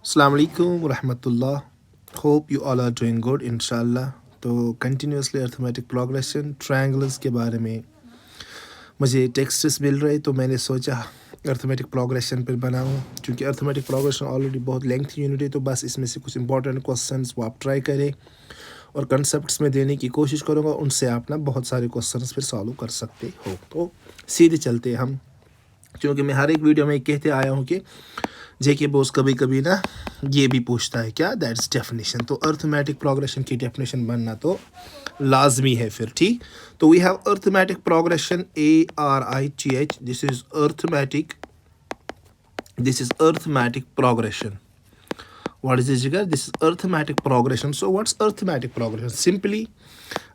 अस्सलाम वालेकुम रहमतुल्लाह. Hope you all are doing good इंशाल्लाह. तो कंटिन्यूसली अर्थमेटिक प्रोग्रेशन ट्रायंगल्स के बारे में मुझे टेक्स्ट्स मिल रहे, तो मैंने सोचा अर्थमेटिक प्रोग्रेशन पर बनाऊं. क्योंकि अर्थमेटिक प्रोग्रेशन ऑलरेडी बहुत लेंथी यूनिट है, तो बस इसमें से कुछ इंपॉर्टेंट क्वेश्चंस वो आप ट्राई करें और कंसेप्ट्स में देने की कोशिश करूँगा. उनसे आप ना बहुत सारे क्वेश्चंस फिर सॉल्व कर सकते हो. तो सीधे चलते हैं हम, क्योंकि मैं हर एक वीडियो में कहते आया हूँ कि जेके बोस कभी कभी ना ये भी पूछता है क्या, दैट्स डेफिनेशन. तो अर्थमेटिक प्रोग्रेशन की डेफिनेशन बनना तो लाजमी है फिर. ठीक, तो we have arithmetic progression ARITH. This is arithmetic progression. What is this जिगर? This is arithmetic progression. So what's arithmetic progression? Simply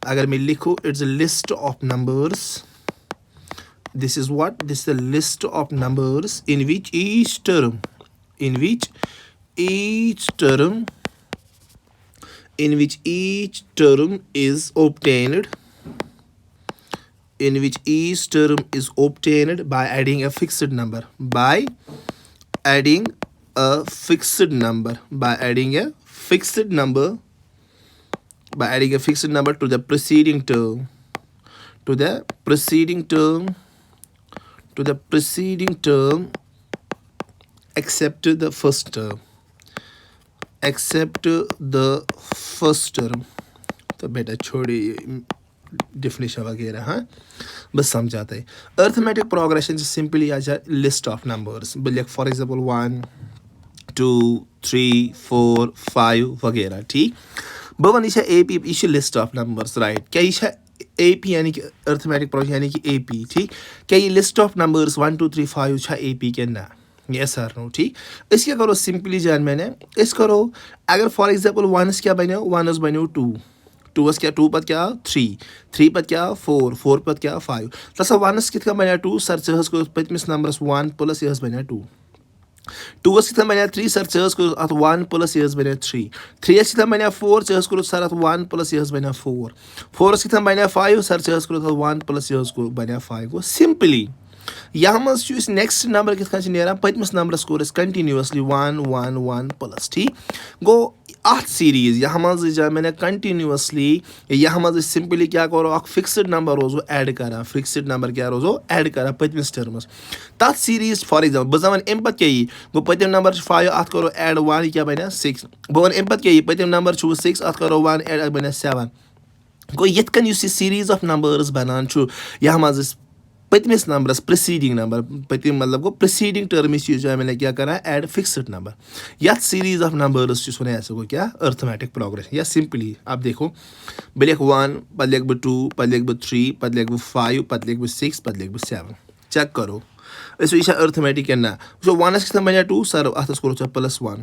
अगर मैं लिखूँ, it's a list of numbers. This is what? This is a list of numbers in which each term is obtained by adding a fixed number to the preceding term except the first term. तो बेटा छोड़िए definition वगैरह, हाँ बस समझाते हैं. Arithmetic progression simply आ जाए list of numbers. Like for example 1 2 3 4 5 वगैरह. ठीक, बह वन यह AP, यह लिस्ट ऑफ नंबर्स, राइट. क्या यह AP यानी कि अर्थमेटिक प्रोग्रेशन यानी कि AP. ठीक, क्या ये लिस्ट ऑफ नंबर्स 1 2 3 5 AP के ना? Yes sir no. ठीक, इस क्या करो सिंपली जान मैंने इस करो. अगर फॉर एग्जांपल 1 क्या बनो, 1 बनो 2, 2 क्या 2 पत क्या 3, 3 पत क्या 4, 4 पत क्या 5. तसा 1 कित बनो 2 सर चहस को पतमिस नंबरस 1 प्लस यह बनो 2. 2 कित बनो 3 सर चहस को अत 1 प्लस यह बनो 3. 3 कित बनो 4 चहस को सर अत 1 प्लस यह बनो 4. 4 कित बनो 5 सर चहस को 1 प्लस यह बनो 5. गो सिंपली यहाँ मज नेक्स्ट नंबर कित नीरान पतमिस नंबरस कोर कंटिन्यूसली 1 1 1 प्लस. ठीक, गो अत सीरीज यहाँ मज मैंने कंटिन्यूसली यहाँ मज सिंपली क्या करो अख फिक्सड नंबर रोजो ऐड करा. फिक्सड नंबर क्या रोजो ऐड करा पतमिस टर्मस तथ सीरीज. फॉर एग्जाम्पल बह वन अम पे गो पतम नंबर 5 अत करो ऐड 1 क्या बना 6. बह वन अम पे पतम नंबर 6 अत करो 1 ऐड बना 7. गो ये सीरीज ऑफ नंबर्स बनान यहाँ मज पतमिस नंबरस प्रिसीडिंग नंबर पतम मतलब गो प्रिसीडिंग टर्म जो मैंने क्या करा ऐड फिक्सड नंबर. यह सीरीज ऑफ नंबर्स वन ऐसा गो क्या अर्थमेटिक प्रोग्रेशन. या सिंपली आप देखो बह लिख 1 पत लिख बह 2 पत लिख बह 3 पत लिख बह 5 पत लिख बह 6 पत लिख बह 7. चेक करो यह अर्थमेटिक क्या ना. 1 कित बनो 2 सर अत कोर प्लस 1.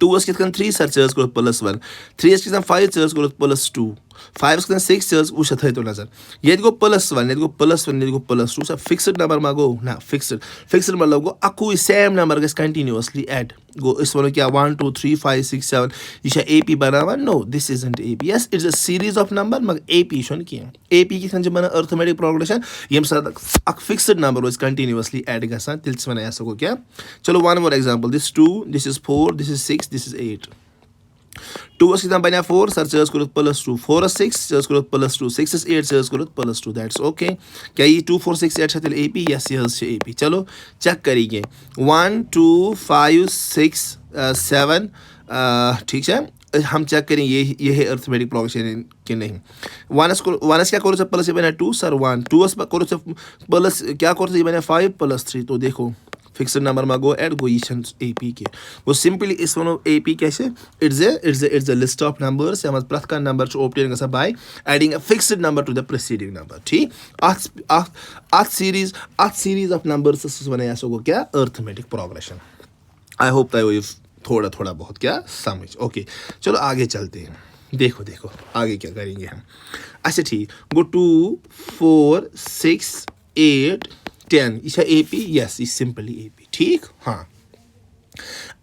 2 कित 3 सर चहस कोर प्लस 1. 3 कित 5 चहस कोर प्लस 2. 5 कित 6 चहस वो थो नजर ये गो प्लस 1 ये गो प्लस 1 ये गो प्लस 2. सर फिक्सड नंबर मा गो ना फिक्सड मतलब गो अकु सेम नंबर गस कंटिन्यूसली ऐड. गो इस वो क्या 1 2 3 5 6 7 यह AP बनावा. No this isn't AP. Yes it's a series of number मगर AP क्या AP कित बना अर्थमेटिक प्रोग्रेशन यम साथ अक फिक्सड नंबर रोज कंटिन्यूसली ऐड गसान. तिल वन ऐसा गो क्या. चलो one more example. This 2 this is 4 this is 6 this is 8. 2 कित बनो 4 सर चहस कोर प्लस 2. 4 6 चहस कोर प्लस 2. 6 8 चहस कोर प्लस 2. That's okay. क्या ये 2 4 6 8 तेल AP? यस यह AP. चलो चेक करिए 1 2 5 6 7. ठीक है, हम चेक करें ये है अर्थमेटिक प्रोग्रेशन कि नहीं. 1 क्या करो प्लस ये बना 2 सर 1. 2 करो प्लस क्या करो ये बना 5 प्लस 3. तो देखो फिक्सड नंबर मा गो ऐड गो ये AP के. वो सिंपली इस वो AP कैसे it's a list of numbers यह प्रथ कह नंबर ऑब्टेन गसान by adding a fixed number to the preceding number. ठीक, अथ सीरीज ऑफ नंबर्स वन ऐसा गो क्या अर्थमेटिक प्रोग्रेशन. आई होप तय थोड़ा थोड़ा बहुत क्या समझ. ओके चलो आगे चलते हैं. देखो आगे क्या करेंगे हम. अच्छा ठीक, गो 2 4 6 8 10 यह AP. यस ये सिंपली AP. ठीक, हाँ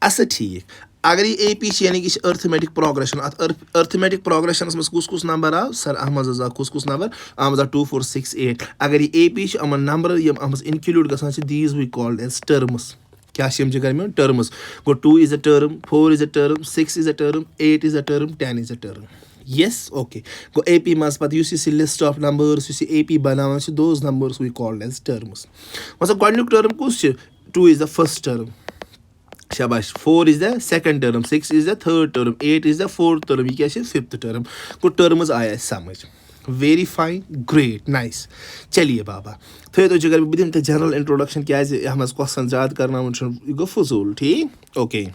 अच्छा ठीक. अगर ये AP यानी कि अर्थमेटिक प्रोग्रेशन अर्थमेटिक प्रोग्रेशन मज कुस नंबर आव सर अह मज कुस नंबर आम 2 4 6 8. अगर ये AP अमन नंबर यम अह इंक्लूड गसान these we called as terms. क्या जिगर में टर्म्स गो 2 is a term 4 is a term 6 is a term 8 is a term 10 is a term yes okay go AP mas pat you see list of numbers you see AP banawan so those numbers we called as terms what's a quadratic term kus 2 is the first term shabash 4 is the second term 6 is the third term 8 is the fourth term ये क्या है fifth term को terms आया समझ very fine great nice चलिए बाबा थे तो जगह भी दिन जनरल इंट्रोडक्शन क्या है हम क्वेश्चन याद करना ये गो फजूल ठीक ओके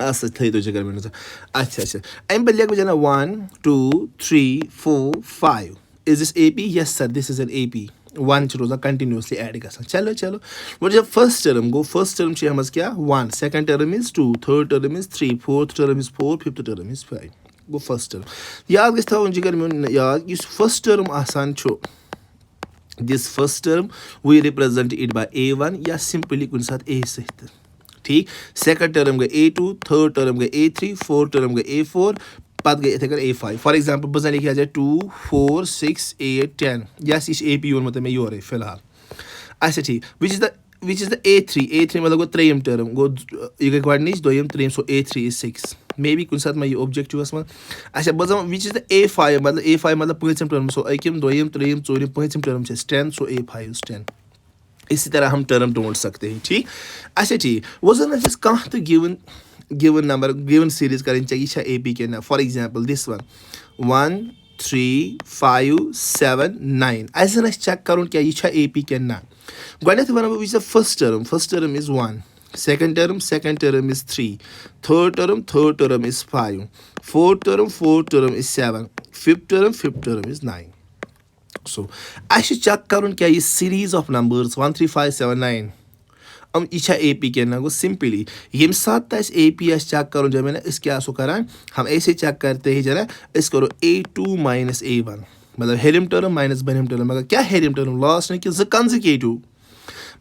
अच्छा थे तो जगह में अच्छा अच्छा अम पे लिख बजना 1 2 3 4 5 is this AP yes sir this is an AP 1 च रोजा कंटिन्यूसली ऐड गसन चलो चलो वो जब फर्स्ट टर्म गो फर्स्ट टर्म छ हमस क्या 1 second term is 2 third term is 3 fourth term is 4 fifth term is 5 go first term याद गस था जिगर में याद इस फर्स्ट टर्म आसान छो this first term we represent it by A1 या simply कुन साथ A सहित ठीक सेकंड टर्म गए A2 थर्ड टर्म गए A3 फोर्थ टर्म गए A4 पद गए इथे कर A5 फॉर एग्जांपल बस लिखा जाए 2 4 6 8 10 यस इस AP वन मतलब मैं योर है फिलहाल अच्छा ठीक which is the A3 मतलब गो त्रेयम टर्म गो ये गए क्वाड्निश दोयम त्रेयम सो A3 is 6 मे बी कुन साथ मैं ये ऑब्जेक्टिव असमा अच्छा बस which is the A5 मतलब पांचम टर्म सो अकिम दोयम त्रेयम चोरम पांचम टर्म छ 10 सो A5 is 10 इसी तरह हम टर्म ढूंढ सकते हैं ठीक अच्छा ठीक वो जन कह तो गिवन नंबर गिवन सीरीज करें चाहिए AP के ना फॉर एग्जांपल दिस वन 1 3 5 7 9 ऐसा चेक करूँ क्या ये AP के ना गणित one which the first term is 1 second term is 3 third term is 5 fourth term is 7 fifth term is 9 so I should check करूँ क्या ये series of numbers 1 3 5 7 9 हम इच्छा AP के ना को सिंपली ये साथ तक AP एस चेक करूँ जब मैंने इस क्या सो करा हम ऐसे चेक करते हैं जरा इस करो A2 minus A1 मतलब हेरिम टर्म माइनस बनिम टर्म मगर क्या हेरिम टर्म लास्ट में कि ज कंसेक्यूटिव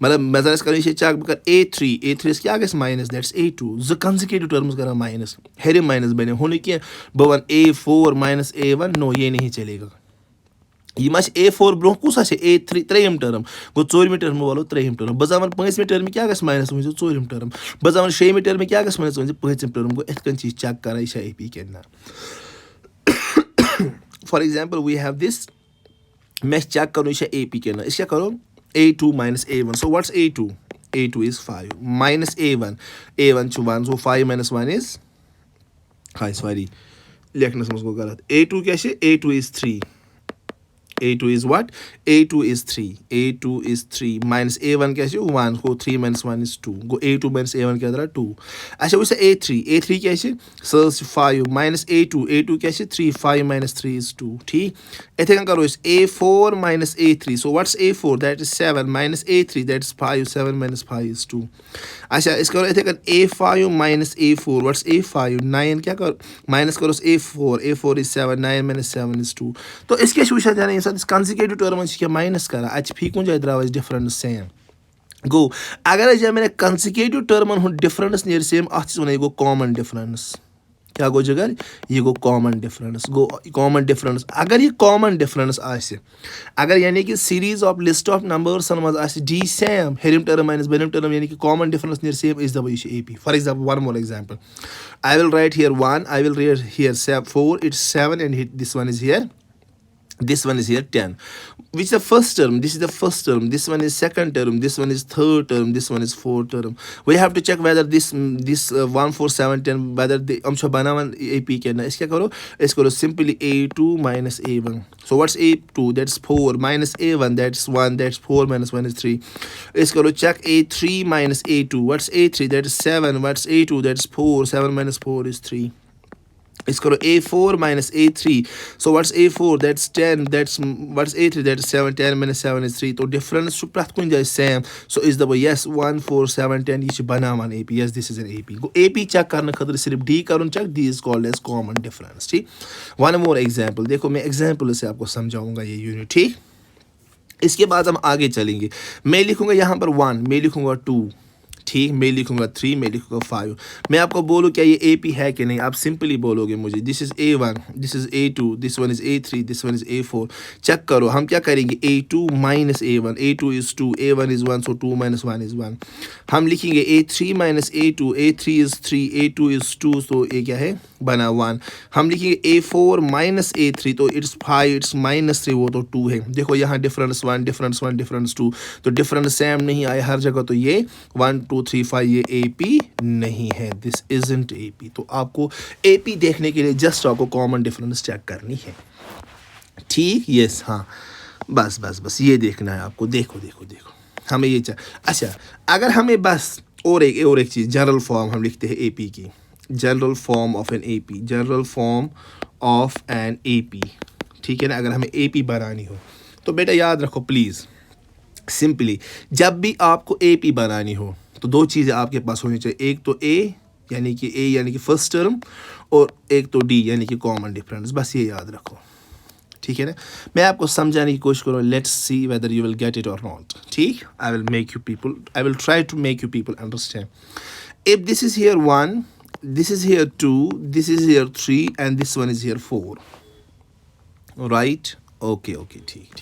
मतलब मेजर कर चेक बकर A3 क्या गस माइनस दैट्स A2 ज कंसेक्यूटिव टर्म्स करा माइनस हेरिम माइनस बने होने के बवन A4 minus A1 नो ये नहीं चलेगा ये मच A4 ब्रो कुछ आसे A3 त्रेयम टर्म गो चोरमी टर्म वालो त्रेयम टर्म बजावन पांचमी टर्म क्या गस माइनस मुझे चोरम टर्म बजावन छेमी टर्म क्या गस माइनस मुझे पांचम टर्म गो इतकन चीज चेक करा ये AP के ना for example we have this मैं चेक करूं ये AP के ना इस क्या करो A2 minus A1 so what's A2 is 5 minus A1 to 1 so 5 minus 1 is hi sorry लिखना समझ को गलत A2 क्या है A2 is 3 A2 is what? A2 is 3 minus A1 क्या है 1 go 3 minus 1 is 2 go A2 minus A1 क्या है 2 अच्छा वैसे A3 क्या है so 5 minus A2 क्या है 3 5 minus 3 is 2 ठीक ऐसे क्या करो इस A4 minus A3 so what's A4 that is 7 minus A3 that is 5 7 minus 5 is 2 अच्छा इसका करो ऐसे कर A5 minus A4 what's A5 9 क्या करो माइनस करो A4 is 7 9 minus 7 is 2 तो इसके पूछा जाने कंसेक्यूटिव टर्म क्या माइनस करा अच्छ फी कुछ जाए द्राव डिफरेंस सेम गो अगर जब मैंने कंसेक्यूटिव टर्म हूँ डिफरेंस नियर सेम अत वन गो कॉमन डिफरेंस क्या गो जगह ये गो कॉमन डिफरेंस अगर ये कॉमन डिफरेंस आसे अगर यानी कि series of list of numbers मज आसे डी सेम हेरिम टर्म माइनस बेनिम टर्म यानी कि कॉमन डिफरेंस नियर same is the AP for example one more example I will write here 1 I will write here 4 it's 7 and this one is here 10 which is the first term this is the first term this one is second term this one is third term this one is fourth term we have to check whether this 1 4 7 10 whether the banawan AP ke na iska karo is karo simply A2 minus A1 so what's A2 that's 4 minus A1 that's 1 that's 4 minus 1 is 3 is karo check A3 minus A2 what's A3 that is 7 what's A2 that's 4 7 minus 4 is 3 It's called A4 minus A3 so what's A4 that's 10 that's what's A3 that's 7 10 minus 7 is 3 तो difference to प्राप्त कुछ जाए same so is the yes 1 4 7 10 ये बनावन AP yes this is an AP go AP check करने खतर सिर्फ D करूँ check D is called as common difference ठीक one more example देखो मैं example से आपको समझाऊंगा ये यूनिट ठीक इसके बाद हम आगे चलेंगे मैं लिखूंगा यहाँ पर 1 मैं लिखूंगा 2 ठीक, मैं लिखूंगा 3, मैं लिखूंगा 5। मैं आपको बोलूँ क्या ये AP है कि नहीं, आप सिंपली बोलोगे मुझे this is A1, this is A2, this one is A3, this one is A4। Check करो, हम क्या करेंगे A2 minus A1, A2 is 2, A1 is 1, so 2 minus 1 is 1। हम लिखेंगे A3 minus A2, A3 is 3, A2 is 2, तो ये क्या है बना 1। हम लिखेंगे A4 माइनस A3, तो इट्स 5, इट्स माइनस 3, वो तो 2 है। देखो यहाँ डिफरेंस 1, डिफरेंस 1, डिफरेंस 2, तो डिफरेंस सेम नहीं आए हर जगह, तो ये 1 2 3 5 ये AP नहीं है, दिस इजंट AP। तो आपको AP देखने के लिए जस्ट आपको कॉमन डिफरेंस चेक करनी है, ठीक, यस, हाँ, बस बस बस ये देखना है आपको। देखो देखो देखो, हमें ये अच्छा, अगर हमें बस और एक चीज़, जनरल फॉर्म हम लिखते हैं AP की, general form of an AP, general form of an AP, ठीक है ना। अगर हमें AP बनानी हो तो बेटा याद रखो प्लीज़, सिंपली जब भी आपको AP बनानी हो तो दो चीज़ें आपके पास होनी चाहिए, एक तो A यानी कि फर्स्ट टर्म, और एक तो D यानी कि कॉमन डिफरेंस, बस ये याद रखो, ठीक है ना। मैं आपको समझाने की कोशिश करूँ, let's see whether you will get it और नॉट, ठीक। I will try to make you people understand. If this is here 1, this is here 2, this is here 3, and this one is here 4, right? Okay, ठीक।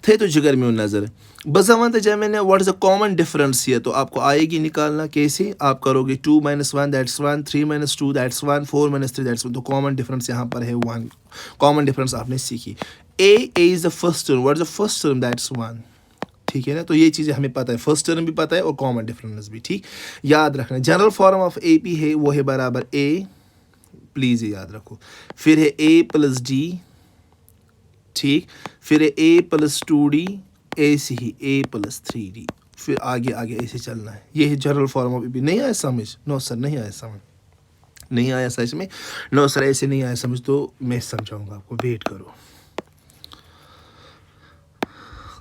थे तो जिगर में नज़र बजावंत जब मैंने what is the common difference here, तो आपको आएगी निकालना कैसे, आप करोगे 2 minus 1 that's 1, 3 minus 2 that's 1, 4 minus 3 that's 1, तो कॉमन डिफरेंस यहाँ पर है 1। कॉमन डिफरेंस आपने सीखी। A is the first term, what is the first term, that's 1, ठीक है ना। तो ये चीज़ें हमें पता है, फर्स्ट टर्म भी पता है और कॉमन डिफरेंस भी, ठीक, याद रखना। जनरल फॉर्म ऑफ AP है वो है बराबर A, प्लीज़ ये याद रखो। फिर है A प्लस D, ठीक, फिर है A प्लस 2D, ऐसे ही A प्लस 3D, फिर आगे आगे ऐसे चलना है। ये है जनरल फॉर्म ऑफ AP। नहीं आया समझ? नो सर नहीं आया समझ, नहीं आया सच में, नो सर ऐसे नहीं आया समझ, तो मैं समझाऊंगा आपको, वेट करो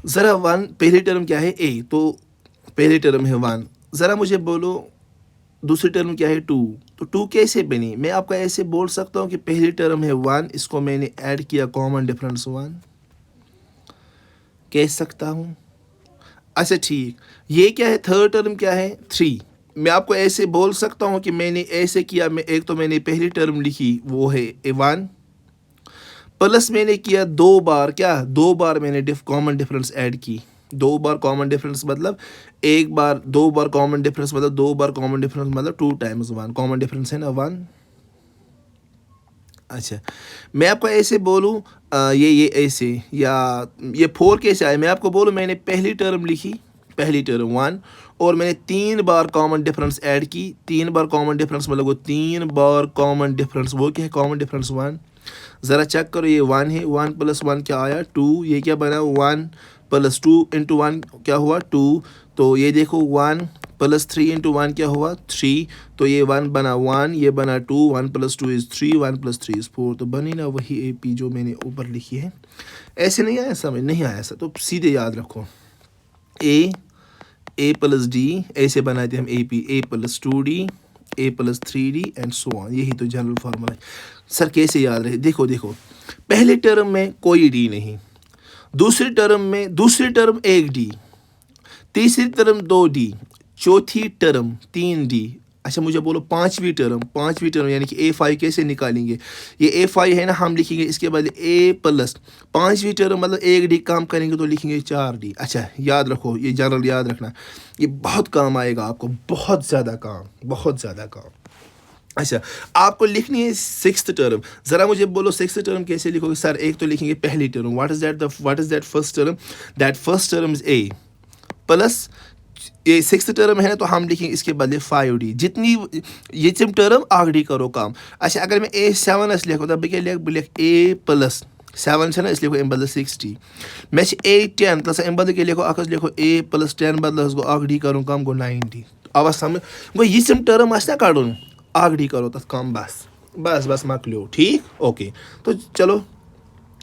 ज़रा। 1 पहली टर्म क्या है A, तो पहली टर्म है 1। ज़रा मुझे बोलो दूसरी टर्म क्या है 2, तो 2 कैसे बनी? मैं आपको ऐसे बोल सकता हूँ कि पहली टर्म है 1, इसको मैंने ऐड किया कॉमन डिफरेंस 1, कह सकता हूँ। अच्छा ठीक, ये क्या है, थर्ड टर्म क्या है 3। मैं आपको ऐसे बोल सकता हूँ कि मैंने ऐसे किया, मैं एक तो मैंने पहली टर्म लिखी वो है 1, प्लस मैंने किया 2 बार, क्या 2 बार मैंने कॉमन डिफरेंस ऐड की। 2 बार कॉमन डिफरेंस मतलब 1 बार, 2 बार कॉमन डिफरेंस मतलब 2 बार कॉमन डिफरेंस मतलब 2 टाइम्स 1, कॉमन डिफरेंस है ना 1। अच्छा, मैं आपको ऐसे बोलूँ ये ऐसे, या ये 4 कैसे आए, मैं आपको बोलूँ मैंने पहली टर्म लिखी, पहली टर्म 1, और मैंने 3 बार कॉमन डिफरेंस ऐड की। 3 बार कॉमन डिफरेंस मतलब वो 3 बार कॉमन डिफरेंस, वो क्या है कॉमन डिफरेंस 1। ज़रा चेक करो, ये 1 है, 1 प्लस 1 क्या आया 2, ये क्या बना 1 प्लस 2 इंटू 1 क्या हुआ 2, तो ये देखो 1 प्लस 3 इंटू 1 क्या हुआ 3, तो ये 1 बना 1, ये बना 2, 1 प्लस 2 इज़ 3, 1 प्लस 3 इज़ 4, तो बनी ना वही AP जो मैंने ऊपर लिखी है। ऐसे नहीं आया समझ, नहीं आया ऐसा, तो सीधे याद रखो A प्लस D, ऐसे बनाते हम AP, A plus 2D, A plus 3D and so on, यही तो जनरल फार्मूला है। सर कैसे याद रहे, देखो देखो, पहले टर्म में कोई D नहीं, दूसरी टर्म 1 D, तीसरी टर्म 2 D, चौथी टर्म 3 D। अच्छा मुझे बोलो पांचवी टर्म यानी कि A5 कैसे निकालेंगे, ये A5 है ना, हम लिखेंगे इसके बाद A प्लस पांचवी टर्म मतलब 1 D काम करेंगे तो लिखेंगे 4 D। अच्छा याद रखो, ये जनरल याद रखना, ये बहुत काम आएगा आपको, बहुत ज़्यादा काम। अच्छा आपको लिखनी है 6th टर्म, ज़रा मुझे बोलो 6th टर्म कैसे लिखोगे? सर एक तो लिखेंगे पहली term, what is that first term, that first term is A plus ये 6th टर्म है ना, तो हम लिखेंगे इसके बदले 5D, जितनी ये टर्म आगे करो काम। अच्छा अगर मैं A7 लिखो तब क्या लिख A प्लस 7 ना, इसलिए अम बदल 6D, मे A10 तस अम बदल लिखो अख लिखो A प्लस 10 बदल गो आगे करो काम गो 9D। अब समझ गो, ये टर्म ना कड़न आगे करो तथ काम, बस मकलो, ठीक ओके। तो चलो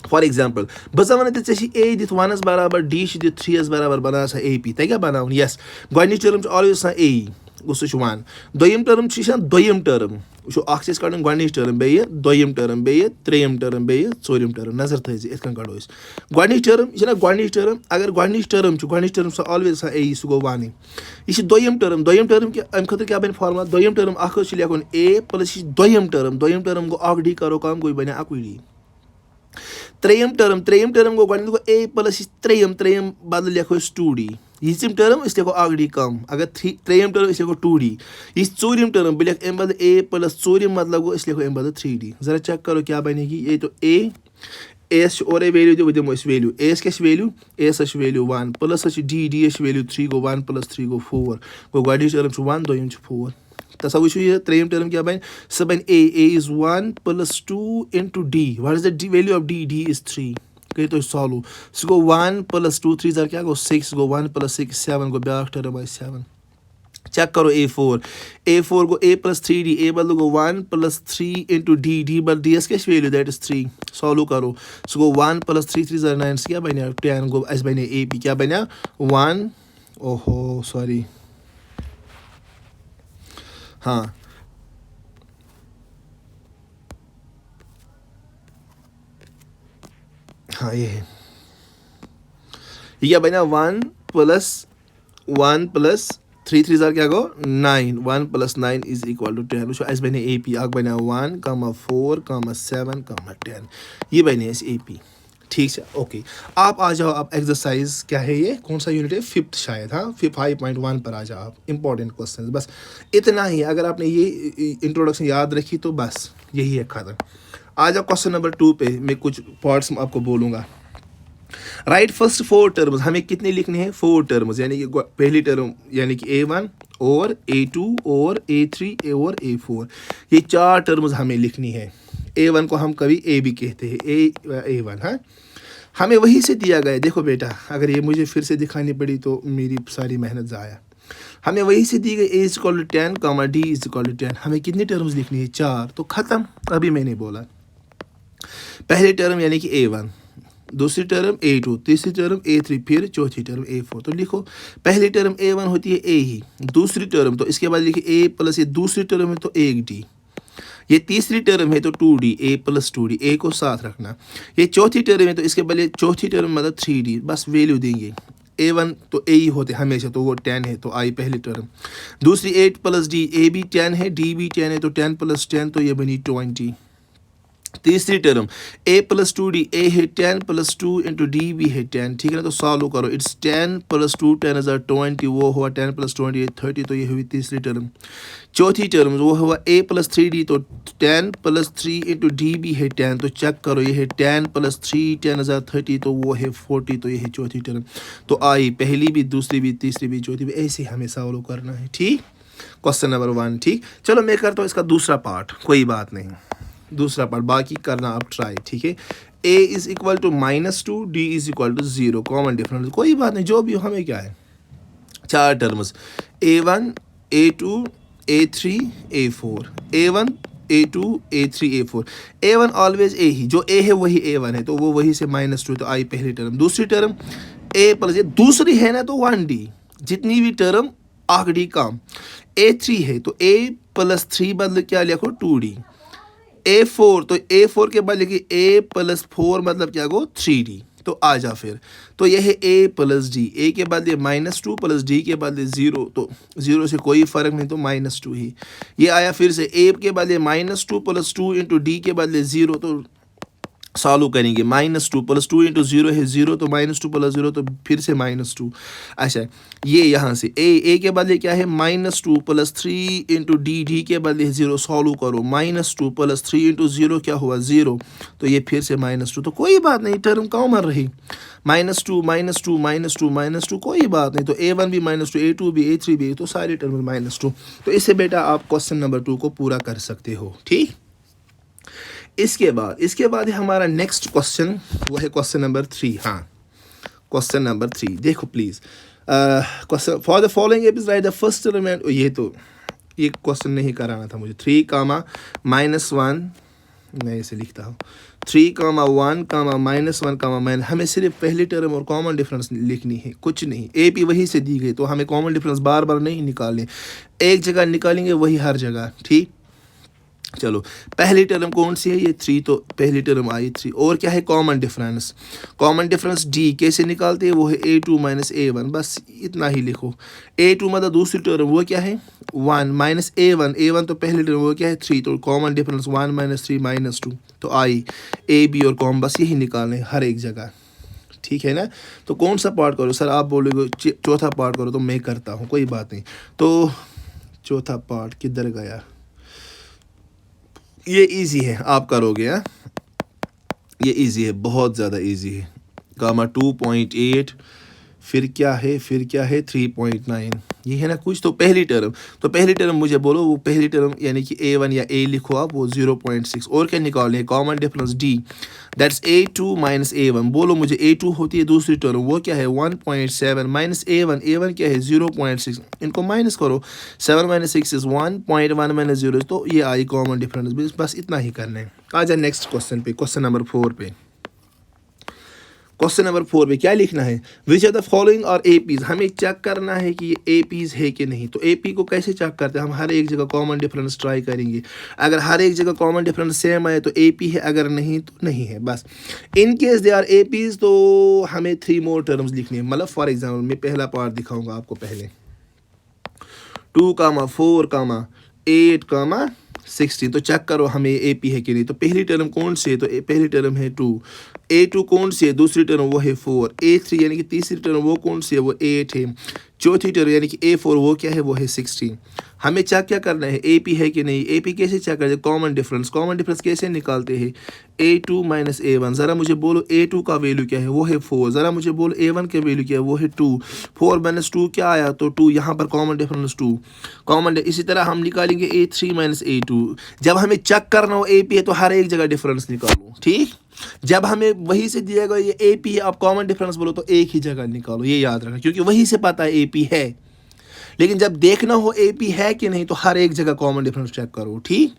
फॉर एग्जाम्पल बस वन A दित 1 बराबर D दित 3 बराबर बना AP, तै क्या बनावन, यस गोडनिच टर्म ऑलवेज A गो सह 1, दोयम टर्म दोयम टर्म वो अख कड़न गोडनिच टर्म बे दोयम टर्म बे त्रेयम टर्म बे चोरम टर्म नजर थी इत कड़ो गोडनिच टर्म यह गोडनिच टर्म अगर गोडनिच टर्म सो ऑलवेज ए सह गो वन यह दोयम टर्म अम खतर क्या बन फार्मूला दोयम टर्म अख लिखुन ए प्लस दोयम टर्म गो अख डी करो कम गो बने अकुई डी त्रेयम टर्म गो गो ए प्लस त्रेयम बदल लिखो 2d यम टर्म लिखो अख डी कम अगर त्रेयम टर्म लिखो 2d यह चोरम टर्म बह लिख अम बदल ए प्लस चोरम मतलब गो लिखो अम बदल 3d जरा चेक करो क्या बनेगी ये तो ए और वैल्यू दो दिमो वैल्यू एस क्या value S value 1 plus D value 3 गो 1 प्लस 3 गो 4 गो गोडनिच टर्म 1 दोयम 4 तसा वो ये त्रेयम टर्म क्या बन सह बन a is 1 plus 2 into d what is the value of d is 3 कर तो सॉल्व सह गो 1 प्लस 2 3 क्या गो 6 गो 1 प्लस 6 7 गो ब्या टर्म आई 7 चेक करो ए4 गो ए प्लस 3d ए बदल गो 1 प्लस 3 इंटू डी बदल डी एस क्या वैल्यू दैट इज 3 सॉल्व करो सह गो 1 प्लस 3 3 9 क्या बने 10 गो अस बने ए पी क्या बने 1 ओहो सॉरी हाँ हाँ ये है ये क्या बना 1 प्लस 3 3 क्या गो 9 1 प्लस 9 इज इक्वल टू 10 वो अस बने ए पी अग बना 1 4 7 10 ये बने ए पी ठीक है ओके आप आ जाओ आप एक्सरसाइज क्या है ये कौन सा यूनिट है 5th शायद हाँ 5.1 पर आ जाओ आप इंपॉर्टेंट क्वेश्चन बस इतना ही अगर आपने ये इंट्रोडक्शन याद रखी तो बस यही है खत्म आ जाओ क्वेश्चन नंबर 2 पे मैं कुछ पार्ट्स आपको बोलूँगा राइट फर्स्ट 4 टर्म्स हमें कितने लिखने हैं 4 टर्म्स यानी कि पहली टर्म यानी कि A1 और A2 और A3 और A4 ये 4 टर्म्स हमें लिखनी है A1 को हम कभी A भी कहते हैं A1 हाँ हमें वहीं से दिया गया देखो बेटा अगर ये मुझे फिर से दिखानी पड़ी तो मेरी सारी मेहनत ज़ाया हमें वहीं से दी गई A is equal to 10 comma D is equal to 10 हमें कितनी टर्म्स लिखनी है 4 तो ख़त्म अभी मैंने बोला पहली टर्म यानी कि A1 दूसरी टर्म A2 तीसरी टर्म A3 फिर चौथी टर्म A4 तो लिखो पहली टर्म A1 होती है A ही दूसरी टर्म तो इसके बाद लिखिए A प्लस ये दूसरी टर्म है तो 1D ये तीसरी टर्म है तो 2D A plus 2D A को साथ रखना ये चौथी टर्म है तो इसके बाद चौथी टर्म मतलब 3D बस वैल्यू देंगे A1 तो A ही होते हमेशा तो वो 10 है तो आई पहली टर्म दूसरी 8 प्लस D A भी 10 है D भी 10 है तो 10 प्लस 10 तो ये बनी 20 तीसरी term A plus 2D A है 10 प्लस 2 इंटू D भी है 10 ठीक है ना तो सॉल्व करो इट्स 10 प्लस 2 10 हज़ार 20 वो हुआ 10 प्लस 20 30 तो ये हुई तीसरी टर्म चौथी टर्म वो हुआ A प्लस 3D तो 10 प्लस 3 इंटू D भी है 10 तो चेक करो ये है 10 प्लस 3 10 हज़ार 30 तो वो है 40 तो ये है चौथी टर्म तो आई पहली भी दूसरी भी तीसरी भी चौथी भी ऐसे हमें सॉल्व करना है ठीक क्वेश्चन नंबर 1 ठीक चलो मैं करता हूँ इसका दूसरा पार्ट कोई बात नहीं दूसरा पार्ट बाकी करना आप ट्राई ठीक है A is equal to -2 D is equal to 0 common difference कोई बात नहीं जो भी हो हमें क्या है 4 terms A1 A2 A3 A4 A1 A2 A3 A4 A1 always A ही जो A है वही A1 है तो वो वही से -2 तो आई पहली टर्म दूसरी टर्म A प्लस ये दूसरी है ना तो 1D जितनी भी टर्म आखिरी काम A3 है तो A प्लस 3 बदल क्या लिखो 2D A4 तो A4 के बाद लिखिए A प्लस 4 मतलब क्या गो 3D तो आ जा फिर तो यह है A प्लस D A के बाद ये -2 प्लस D के बाद 0 तो 0 से कोई फ़र्क नहीं तो -2 ही ये आया फिर से A के बाद -2 प्लस 2 इंटू D के बाद 0 तो सॉल्व करेंगे -2 प्लस 2 इंटू 0 है 0 तो -2 प्लस 0 तो फिर से -2 अच्छा ये यहाँ से A के बदले क्या है -2 प्लस 3 इंटू D के बदले 0 सॉल्व करो -2 प्लस 3 इंटू 0 क्या हुआ 0 तो ये फिर से -2 तो कोई बात नहीं टर्म कॉमन रही -2 -2 -2 -2 कोई बात नहीं तो A1 भी -2 A2 भी A3 भी तो सारे टर्म -2 तो इससे बेटा आप क्वेश्चन नंबर 2 को पूरा कर सकते हो ठीक इसके बाद है हमारा नेक्स्ट क्वेश्चन वो है क्वेश्चन नंबर 3 हाँ क्वेश्चन नंबर 3 देखो please question for the following is right the first element ये क्वेश्चन नहीं कराना था मुझे 3, -1 मैं इसे लिखता हूँ 3, 1, -1, हमें सिर्फ पहली टर्म और कॉमन डिफरेंस लिखनी है कुछ नहीं ए पी वही से दी गई तो हमें कॉमन डिफरेंस बार बार नहीं निकालने एक जगह निकालेंगे वही हर जगह ठीक चलो पहली टर्म कौन सी है, ये 3, तो पहली टर्म आई 3। और क्या है common difference, common difference D कैसे निकालते हैं, वो है a2 माइनस a1, बस इतना ही लिखो। a2 मतलब दूसरी टर्म वो क्या है 1 माइनस a1, a1 तो पहली टर्म वो क्या है 3, तो कॉमन डिफरेंस 1 माइनस 3 माइनस 2, तो आई ए बी और कॉम, बस यही निकालने हर एक जगह, ठीक है ना। तो कौन सा पार्ट करो सर, आप बोलोगे चौथा पार्ट करो, तो मैं करता हूँ, कोई बात नहीं। तो चौथा पार्ट किधर गया, ये इजी है, आप करोगे। हाँ ये इजी है, बहुत ज़्यादा इजी है। गामा 2.8, फिर क्या है 3.9, ये है ना कुछ। तो पहली टर्म मुझे बोलो, वो पहली टर्म यानी कि a1 या a लिखो आप, वो 0.6। और क्या निकालने है, common difference d, that's a2 minus a1। बोलो मुझे a2 होती है दूसरी टर्म, वो क्या है 1.7 माइनस a1, a1 क्या है 0.6, इनको माइनस करो, 7 माइनस 6 इज 1.1 माइनस 0, तो ये आई कॉमन डिफरेंस। बस इतना ही करना है। आ जाए नेक्स्ट क्वेश्चन पे, क्वेश्चन नंबर 4 पे। क्वेश्चन नंबर 4 में क्या लिखना है, विच आर द फॉलोइंग और एपीज। हमें चेक करना है कि ये एपीज है कि नहीं। तो एपी को कैसे चेक करते हैं, हम हर एक जगह कॉमन डिफरेंस ट्राई करेंगे। अगर हर एक जगह कॉमन डिफरेंस सेम आए तो एपी है, अगर नहीं तो नहीं है। बस in case they are APs तो हमें 3 मोर टर्म्स लिखनी है। मतलब फॉर एग्जाम्पल मैं पहला पार्ट दिखाऊंगा आपको, पहले 2, 4, 8, 16। तो चेक करो हमें ए पी है कि नहीं। तो पहली टर्म कौन सी है, तो पहली टर्म है 2, a2 कौन सी है, दूसरी टर्म वो है 4, a3 यानी कि तीसरी टर्म वो कौन सी है, वो 8 है, चौथी टर्म यानी कि a4 वो क्या है, वो है 16। हमें चेक क्या करना है, ए पी है कि नहीं। ए पी कैसे चेक करते हैं, कॉमन डिफरेंस कैसे निकालते हैं, a2 माइनस a1। ज़रा मुझे बोलो a2 का वैल्यू क्या है, वो है 4। ज़रा मुझे बोलो a1 के वैल्यू क्या है, वो है 2। 4 माइनस 2 क्या आया, तो 2, यहाँ पर कॉमन डिफरेंस 2 कॉमन। इसी तरह हम निकालेंगे a3 माइनस a2। जब हमें चेक करना हो ए पी है तो हर एक जगह डिफरेंस निकालो, ठीक। जब हमें वही से दिया गया ये ए पी है, आप कॉमन डिफरेंस बोलो तो एक ही जगह निकालो, ये याद रखना, क्योंकि वही से पता है ए पी है। लेकिन जब देखना हो ए पी है कि नहीं तो हर एक जगह कॉमन डिफरेंस चेक करो, ठीक।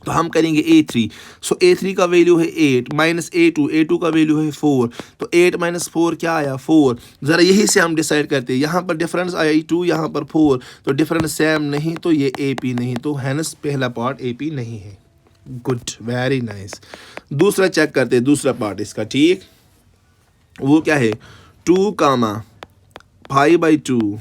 तो हम करेंगे a3। सो a3 का वैल्यू है 8 माइनस a2 का वैल्यू है 4। तो 8 माइनस 4 क्या आया, 4। ज़रा यही से हम डिसाइड करते हैं, यहाँ पर डिफरेंस आया 2, यहाँ पर 4, तो डिफरेंस सेम नहीं, तो ये AP नहीं, तो हैंस पहला पार्ट AP नहीं है। Good, very nice. दूसरा चेक करते हैं, दूसरा पार्ट इसका, ठीक। वो क्या है 2, 5/2,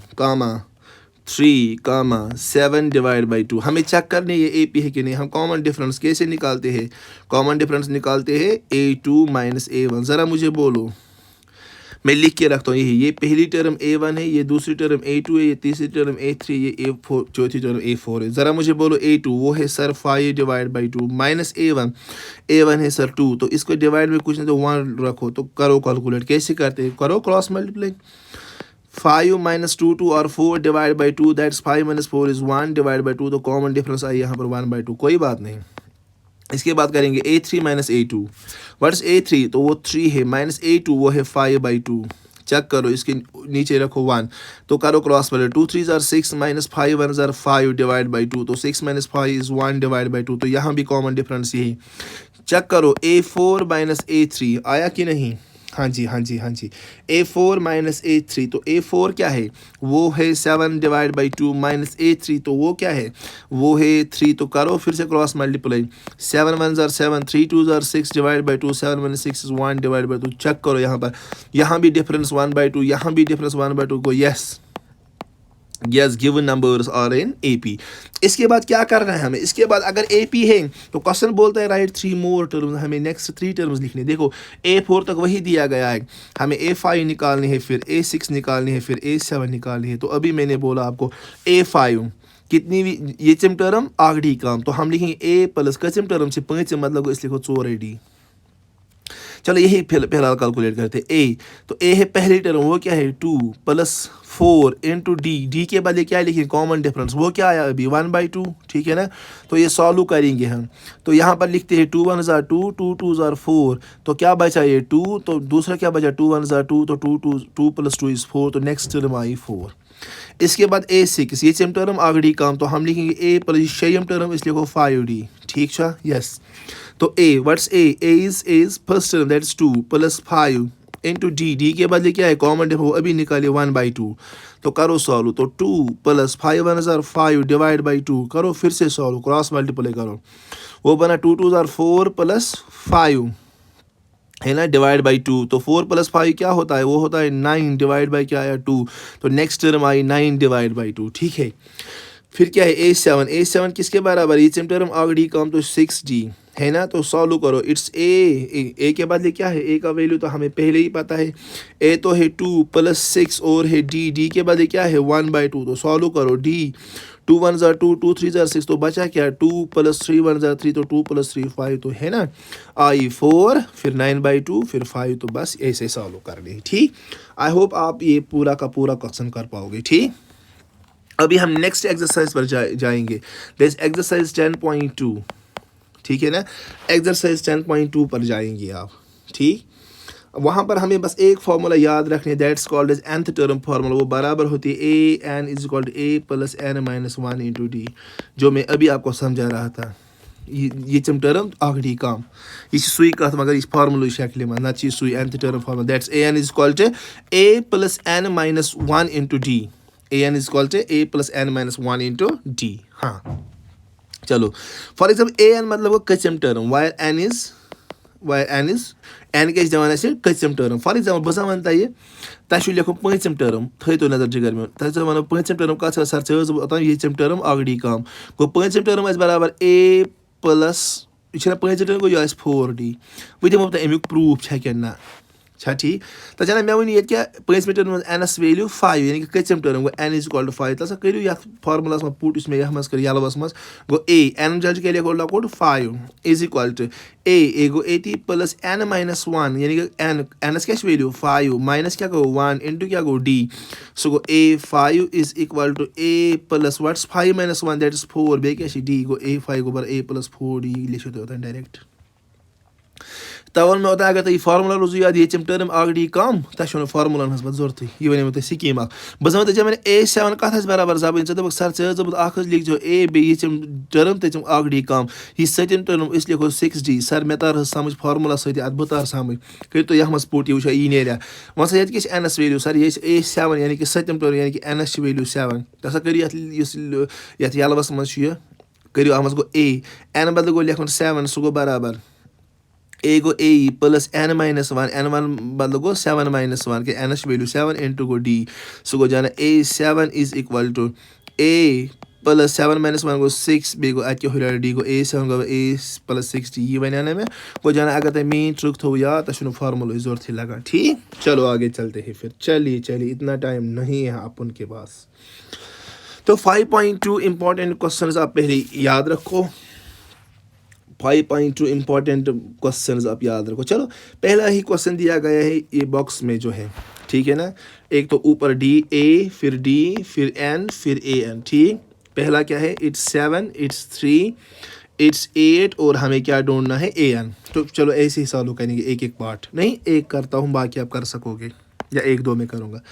3, 7 डिवाइड बाई 2। हमें चेक करने ये ए पी है कि नहीं। हम कॉमन डिफरेंस कैसे निकालते हैं, कॉमन डिफरेंस निकालते हैं a2 माइनस a1। ज़रा मुझे बोलो, मैं लिख के रखता हूँ, ये पहली टर्म a1 है, ये दूसरी टर्म a2 है, ये तीसरी टर्म a3, ये a4, चौथी टर्म a4 है। ज़रा मुझे बोलो a2 वो है sir 5 divide by 2 minus a1 है सर 2। तो इसको डिवाइड में कुछ नहीं तो 1 रखो, तो करो कैलकुलेट। कैसे करते हैं, करो क्रॉस मल्टीप्लाई। 5 माइनस 2 और 4 divide by 2, that's 5 minus 4 is 1 divide by 2। तो कॉमन डिफरेंस आई यहाँ पर 1/2, कोई बात नहीं। इसके बाद करेंगे a3 minus a2। What's a3, तो वो 3 है, माइनस a2 वो है 5/2। चेक करो, इसके नीचे रखो 1, तो करो cross multiply. 2 3 jar 6 minus 5 1 jar 5 divide by 2। तो 6 माइनस 5 इज 1 डिवाइड बाई 2। तो यहाँ भी कॉमन डिफरेंस यही। चेक करो a4 माइनस a3 आया कि नहीं। हाँ जी, a4 माइनस a3, तो a4 क्या है, वो है 7 डिवाइड बाई 2 माइनस a3, तो वो क्या है, वो है 3। तो करो फिर से क्रॉस मल्टीप्लाई। 7 1 जार 7, 3 2 जार 6 divide by 2, 7 1 6 is 1 divide by 2। Check करो यहाँ पर, यहाँ भी डिफरेंस 1/2, यहाँ भी डिफरेंस 1/2 को। Yes given numbers are in AP। इसके बाद क्या करना है हमें, इसके बाद अगर AP है तो क्वेश्चन बोलता है राइट 3 मोर टर्म्स। हमें नेक्स्ट 3 टर्म्स लिखने। देखो A4 तक वही दिया गया है, हमें A5 निकालनी है, फिर A6 निकालनी है, फिर A7 निकालनी है। तो अभी मैंने बोला आपको A5 कितनी भी ये चिम टर्म आगड़ी काम, तो हम लिखेंगे A प्लस कचिम टर्म से 5 मतलब इस लिखो 4AD। चलो यही फिलहाल कैलकुलेट करते A। तो A है पहली टर्म, वो क्या है 2 प्लस 4 इंटू D के बाद क्या लिखेंगे कॉमन डिफरेंस, वो क्या आया अभी 1/2, ठीक है ना। तो ये सॉल्व करेंगे हम, तो यहाँ पर लिखते हैं 2 1 जार 2, 2 2 जार 4, तो क्या बचा ये 2, तो दूसरा क्या बचा 2 1 जार 2, तो 2 प्लस 2 इज 4, तो नेक्स्ट टर्म आई 4। इसके बाद A6 ये सेम टर्म आगड़ी काम, तो हम लिखेंगे A प्लस शेम टर्म इसलिए को 5D, ठीक है। यस, तो A what's A is first term that's 2 plus 5 into D के बदले क्या है कॉमन डिफरेंस, वो अभी निकाले 1/2। तो करो सॉल्व, तो 2 प्लस 5 1 ज़ार 5 डिवाइड बाई 2 करो, फिर से सॉल्व, क्रॉस मल्टीप्लाई करो, वो बना 2 2 ज़ार 4 प्लस 5 है ना, डिवाइड बाई 2, तो 4 प्लस 5 क्या होता है, वो होता है 9 डिवाइड बाई क्या आया 2, तो next term I 9 divide by 2, ठीक है। फिर क्या है A7 किसके बराबर, ये टर्म ऑलरेडी कम तो 6D है ना, तो सॉल्व करो, इट्स ए के बदले क्या है, ए का वैल्यू तो हमें पहले ही पता है, ए तो है 2 प्लस 6 और है डी के बदले क्या है 1/2, तो सॉल्व करो डी, 2 1 ज़ार 2 2 3 ज़ार 6, तो बचा क्या 2 प्लस 3 1 ज़ार 3, तो 2 प्लस 3 5, तो है ना आई 4, फिर 9/2 फिर 5, तो बस ऐसे सॉल्व करनी है, ठीक। आई होप आप ये पूरा का पूरा क्वेश्चन कर पाओगे, ठीक। अभी हम नेक्स्ट एक्सरसाइज पर जाएंगे, दैट्स एक्सरसाइज 10.2, ठीक है ना, एक्सरसाइज 10.2 पर जाएंगे आप, ठीक। वहाँ पर हमें बस एक फार्मूला याद रखने, that's called as nth term formula, वो बराबर होती है a n is equal to a plus n minus 1 into डी, जो मैं अभी आपको समझा रहा था। ये टर्म आखिरी काम, ये सुई कथ मगर ये फार्मूला शक्ल में ना चीज सुई nth term formula, that's a n is equal to a plus n minus 1 into d, a n is equal to a plus n minus 1 into d. हाँ चलो, फॉर एग्जाम्पल a n मतलब वो कचम term, where n is n के जवान से कचम term, for example बस वन ये तु लिखो पचम टर्म, थो तो नजर जिगर में तु वन पचम टर्म कत सर ये टर्म ऑलरेडी कम गो, पचम टर्म बराबर a प्लस यह पचम टर्म गो यह 4D, बह दिमो अमुक प्रूफ है ना छा ठीक, तो जना मे वन ये क्या पचम टर्म एनस वैल्यू 5 यानी कि कचम टर्म गो n इज इक्वल टू 5, तसा करू ये फार्मूलास में पुट मे यह कर यलवस मज गो a n जज के लिए लकोट 5 इज इक्वल टू a गो 80 प्लस n माइनस 1 यानी कि n क्या वैल्यू 5 माइनस क्या गो 1 इंटू क्या गो d, सो गो a5 is equal to a plus what's 5 minus 1 that is 4, बे क्या d गो a5 गो बर a प्लस 4d लिखो तो डायरेक्ट तवन में होता है, अगर तुम फार्मूला रोजू याद ये टर्म ऑलरेडी कम तुम फार्मूला जरूरत ये वन तुम स्कीम बस वन जब मैंने A7 कत बराबर जबन सर सर लिख जो ए बे ये टर्म तुम ऑलरेडी कम, ये सेकंड टर्म इस लिखो 6D, सर मे तार समझ फार्मूला सत बह तार समझ कर तो यह पुट ये वो यी नेर वन सा ये एनस वैल्यू सर ये A7 यानी कि सतम टर्म यानी कि एनस वैल्यू 7, तसा करो ये यलवस मज करो अत गो a n बदल गो लिखन 7, सह गो बराबर a गो a plus n minus 1, n1 बदल गो 7 माइनस 1 के n वैल्यू 7 इंटू गो d, सो गो जाना a7 is equal to a plus 7 minus 1 गो 6, बे गो अत हुर d गो a7 गो a प्लस 6d, ये वन में गो जाना अगर तुम मेन ट्रिक थो याद तो फार्मूला जरूरत ही लगा, ठीक। चलो आगे चलते हैं फिर, चलिए इतना टाइम नहीं है अपन के पास, तो 5.2 इंपॉर्टेंट क्वेश्चंस आप पहले याद रखो, 5.2 इंपॉर्टेंट क्वेश्चंस आप याद रखो। चलो पहला ही क्वेश्चन दिया गया है ये बॉक्स में जो है, ठीक है ना, एक तो ऊपर D A फिर D फिर N फिर AN, ठीक। पहला क्या है, इट्स 7 इट्स 3 इट्स 8 और हमें क्या ढूंढना है AN, तो चलो ऐसे ही सॉल्व करेंगे एक एक पार्ट, नहीं एक करता हूँ बाकी आप कर सकोगे या 1 2 में करूँगा।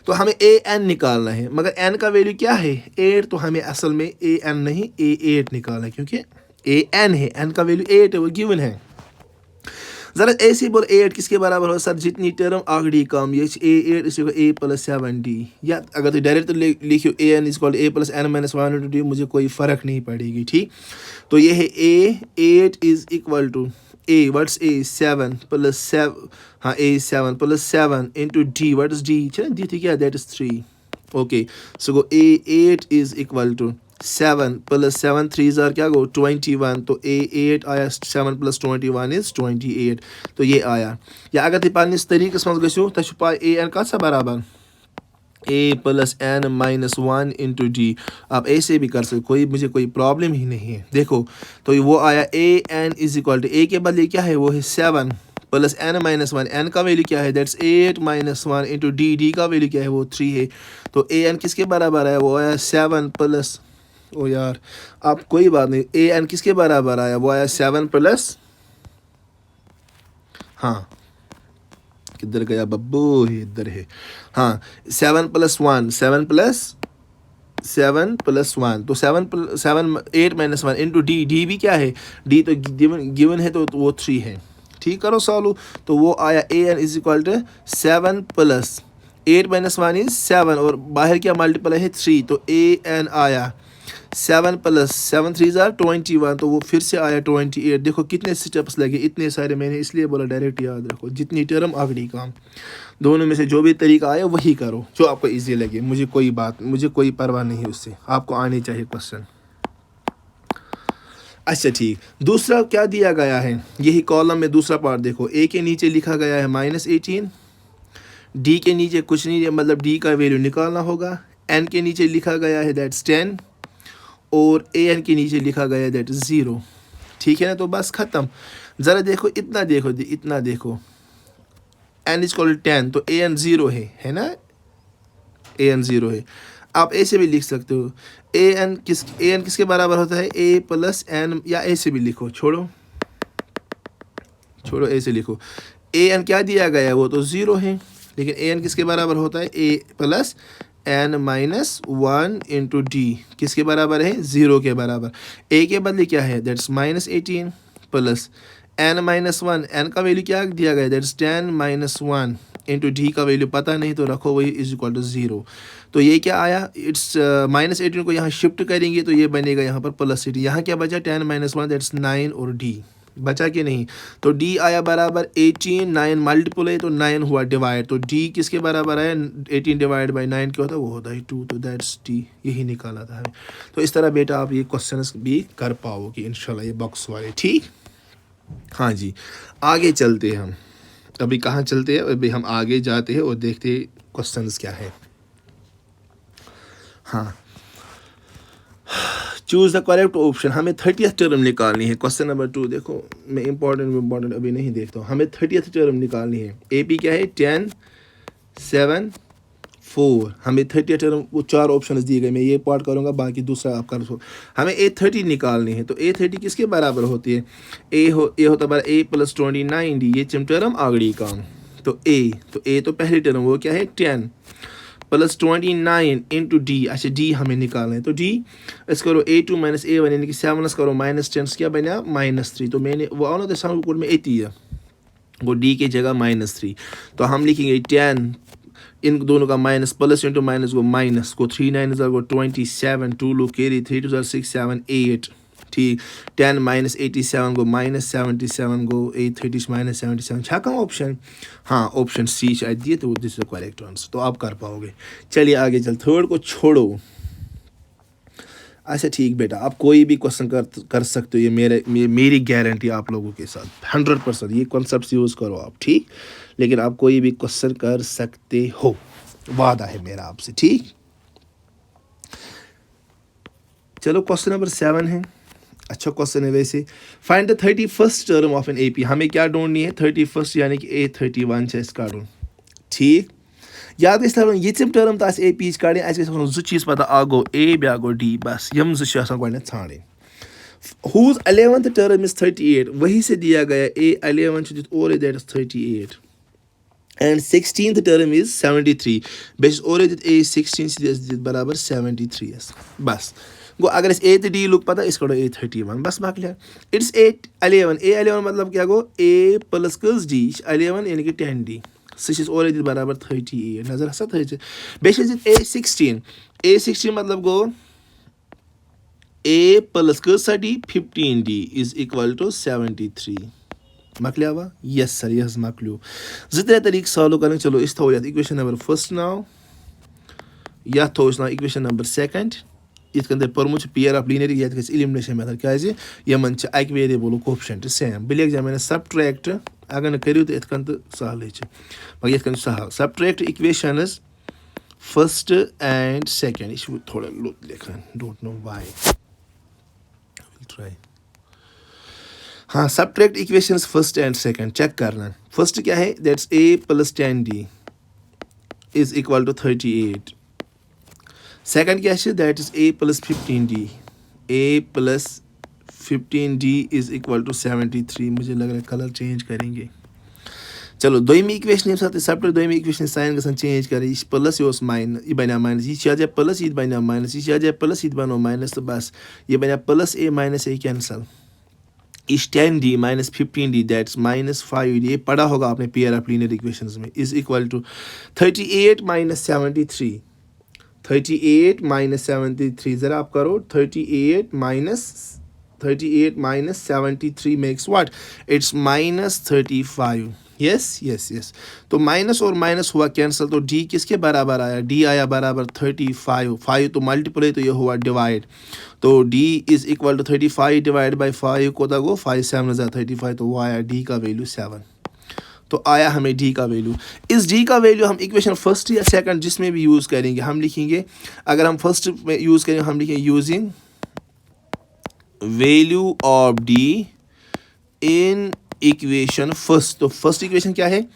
तो हमें AN निकालना है, मगर N का वैल्यू क्या है 8, तो हमें असल में AN नहीं A8 निकालना है, क्योंकि AN है, N का वैल्यू 8 है, वो गिवन है। जरा ऐसे ही बोल 8 किसके बराबर हो सर, जितनी टर्म ऑलरेडी कम, ये A8 इस A प्लस 7D, या अगर तो डायरेक्ट तो लिखियो AN is equal A plus n minus 1 मुझे कोई फ़र्क नहीं पड़ेगी, ठीक। तो ये है A8 is equal to A what's A 7 plus 7, हाँ A7 plus 7 into D what's D, चलो D थी क्या, दैट इज 3, ओके। सो गो A8 is equal to 7 plus 7 3 ज़ार क्या गो 21, तो A8 आया 7 प्लस 21 इज 28, तो ये आया। या अगर तुम पन्निस तरीक़स मज गो तो पा AN कत बराबर A plus n minus 1 into D, आप ऐसे भी कर सकते, मुझे कोई प्रॉब्लम ही नहीं है। देखो तो वो आया AN is equal to A के बदले क्या है, वो है 7 प्लस n माइनस 1, n का वैल्यू क्या है, दैट्स 8 माइनस 1 इंटू D का वैल्यू क्या है, वो 3 है, तो AN किसके बराबर है, वो आया 7 प्लस, ओ यार आप कोई बात नहीं, AN किसके बराबर आया, वो आया 7 प्लस, हाँ किधर गया बब्बू, इधर है, हाँ 7 प्लस 1 7 प्लस 1, तो 7 8 माइनस 1 इंटू D भी क्या है, D तो गिवन है, तो वो 3 है, ठीक। करो सॉल्व, तो वो आया AN is equal to 7 plus 8 - 1 is 7 और बाहर क्या मल्टीपल है 3, तो an आया 7 + 7 3 = 21, तो वो फिर से आया 28। देखो कितने स्टेप्स लगे, इतने सारे, मैंने इसलिए बोला डायरेक्ट याद रखो, जितनी टर्म आखिरी काम, दोनों में से जो भी तरीका आया वही करो जो आपको इजी लगे, मुझे कोई परवाह नहीं उससे, आपको आनी चाहिए क्वेश्चन। अच्छा ठीक, दूसरा क्या दिया गया है, यही कॉलम में दूसरा पार्ट देखो, ए के नीचे लिखा गया है -18, डी के नीचे कुछ नहीं है, मतलब डी का वैल्यू निकालना होगा, एन के नीचे लिखा गया है दैट्स 10 और ए एन के नीचे लिखा गया है दैट इज 0। ठीक है ना, तो बस ख़त्म। ज़रा देखो इतना देखो एन इज इक्वल 10, तो ए एन 0 है ना, ए एन 0 है। आप ऐसे भी लिख सकते हो, ए एन किसके बराबर होता है, ए प्लस एन, या ऐसे भी लिखो, छोड़ो ऐसे लिखो, ए एन क्या दिया गया है वो तो 0 है, लेकिन ए एन किसके बराबर होता है, ए प्लस एन -1 इंटू डी किसके बराबर है, 0 के बराबर। ए के बदले क्या है, दैट्स -18 प्लस एन -1, एन का वैल्यू क्या दिया गया है, दैट्स 10 - 1 इंटू डी का वैल्यू पता नहीं तो रखो वही इज इक्वल टू 0। तो ये क्या आया, इट्स -18 को यहाँ शिफ्ट करेंगे तो ये बनेगा यहाँ पर +18, यहाँ क्या बचा 10 - 1 दैट्स 9 और डी बचा कि नहीं, तो डी आया बराबर 18, 9 मल्टीपल है तो 9 हुआ डिवाइड, तो डी किसके बराबर आया, 18 डिवाइड बाई 9 क्या होता है, वो होता है 2, तो दैट्स डी, यही निकाला था हमें। तो इस तरह बेटा आप ये क्वेश्चंस भी कर पाओगे इंशाल्लाह, ये बॉक्स वाले, ठीक। हाँ जी, आगे चलते हैं हम, अभी कहाँ चलते हैं, अभी हम आगे जाते हैं और देखते हैं क्वेश्चंस क्या है। हाँ, चूज़ द करेक्ट ऑप्शन, हमें 30th टर्म निकालनी है। क्वेश्चन नंबर 2 देखो, मैं इंपॉर्टेंट अभी नहीं देखता हूँ, हमें 30th टर्म निकालनी है। ए पी क्या है 10 7 4, हमें 30th टर्म वो 4 ऑप्शन दिए गए, मैं ये पार्ट करूँगा, बाकी दूसरा आप कर सो। हमें A30 निकालनी है, तो A30 किसके बराबर होती है, ए होता है A + 29 डी, ये टर्म आगड़ी काम, तो ए तो पहली टर्म वो क्या है 10 + 29 इंटू डी, अच्छा डी हमें निकालना है, तो डी इस करो A2 - A1 यानी कि 7 करो -10 क्या बना -3, तो मैंने वो आओ ना तो सामने कोड में 80 है, वो डी की जगह -3, तो हम लिखेंगे 10, इन दोनों का माइनस, प्लस इंटू माइनस को 3 9 को 27, 2 लो कैरी, 3 2 6 7 8, ठीक। 10 - 87 को -77 को 830 -77 छा कम ऑप्शन, हाँ ऑप्शन सी शायद दिए, तो this is the correct answer, तो आप कर पाओगे। चलिए आगे चल, थर्ड को छोड़ो। अच्छा ठीक बेटा, आप कोई भी क्वेश्चन कर सकते हो, ये मेरी गारंटी आप लोगों के साथ 100%, ये कॉन्सेप्ट यूज़ करो आप, ठीक। लेकिन आप कोई भी क्वेश्चन कर सकते हो, वादा है मेरा आपसे, ठीक। चलो क्वेश्चन नंबर 7 है, अच्छा क्वेश्चन है वैसे। Find the 31st term of an AP, हमें क्या ढूंढनी है 31st यानी कि A31 छ इसका ढूंढ, ठीक। याद गो ये टर्म तो AP कड़े, जो चीज़ पता आ गो A ब्या गो D, बस यम गो छाने। Whose 11th term is 38, वही से दिया गया A11 और that is 38 and 16th term is 73, base और A16 बराबर 73 बस गो। अगर इस A तो D लुक पता इसको A31 बस बाकी इट्स 8 11 A11 मतलब क्या गो A प्लस कस D 11 यानी कि 10D सच और बराबर 38 नजर हसा 30 बेस A16 मतलब गो A प्लस कस D 15D is equal to 73 मकलियावा, यस सर यस मकलियो। जितने तरीके सॉल्व करें, चलो इस थो इक्वेशन नंबर 1 नाउ, या थो इस नाउ इक्वेशन नंबर 2 इत पर्मुत पेयर ऑफ लीनियर ये एलिमिनेशन मेथड क्या यमन अक वेरिएबल कोफिशिएंट सेम बल मैंने सबट्रैक्ट अगर करू तो इतन तो सहल मगर ये सहल subtract equations 1st and 2nd, यह थोड़ा लोग लिखा, डोंट नो व्हाई, ट्राई। हाँ, subtract equations 1st and 2nd check करना। फर्स्ट क्या है, that's A + 10D is equal to 38। Second क्या है, that is A + 15D, A + 15D is equal to 73। मुझे लग रहा है कलर चेंज करेंगे। चलो दोयमी इक्वेशन सबट्रैक्ट दोयमी इक्वेशन साइन गसन चेंज कर, यह प्लस यह माइनस, यह बना माइनस, यह प्लस यह बना माइनस, यह प्लस यह बनो माइनस, तो बस यह बना plus A - A cancel, is 10d minus 15d that's minus 5d, ये पढ़ा होगा आपने पेयर ऑफ लीनियर इक्वेशंस में, is equal to 38 minus 73, 38 minus 73, ज़रा आप करो 38 minus 73 makes what, it's minus 35। Yes yes yes, तो माइनस और माइनस हुआ कैंसिल, तो डी किसके बराबर आया, डी आया बराबर 35, 5 तो मल्टीप्लाई तो ये हुआ डिवाइड, तो D is equal to 35 divide by 5 को गो 5 7 35, तो वो आया डी का वैल्यू 7। तो आया हमें डी का वैल्यू। इस डी का वैल्यू हम इक्वेशन फर्स्ट या सेकंड जिसमें भी यूज़ करेंगे, हम लिखेंगे, अगर हम फर्स्ट में यूज़ करेंगे हम लिखेंगे using value of D in equation first. तो फर्स्ट इक्वेशन क्या है,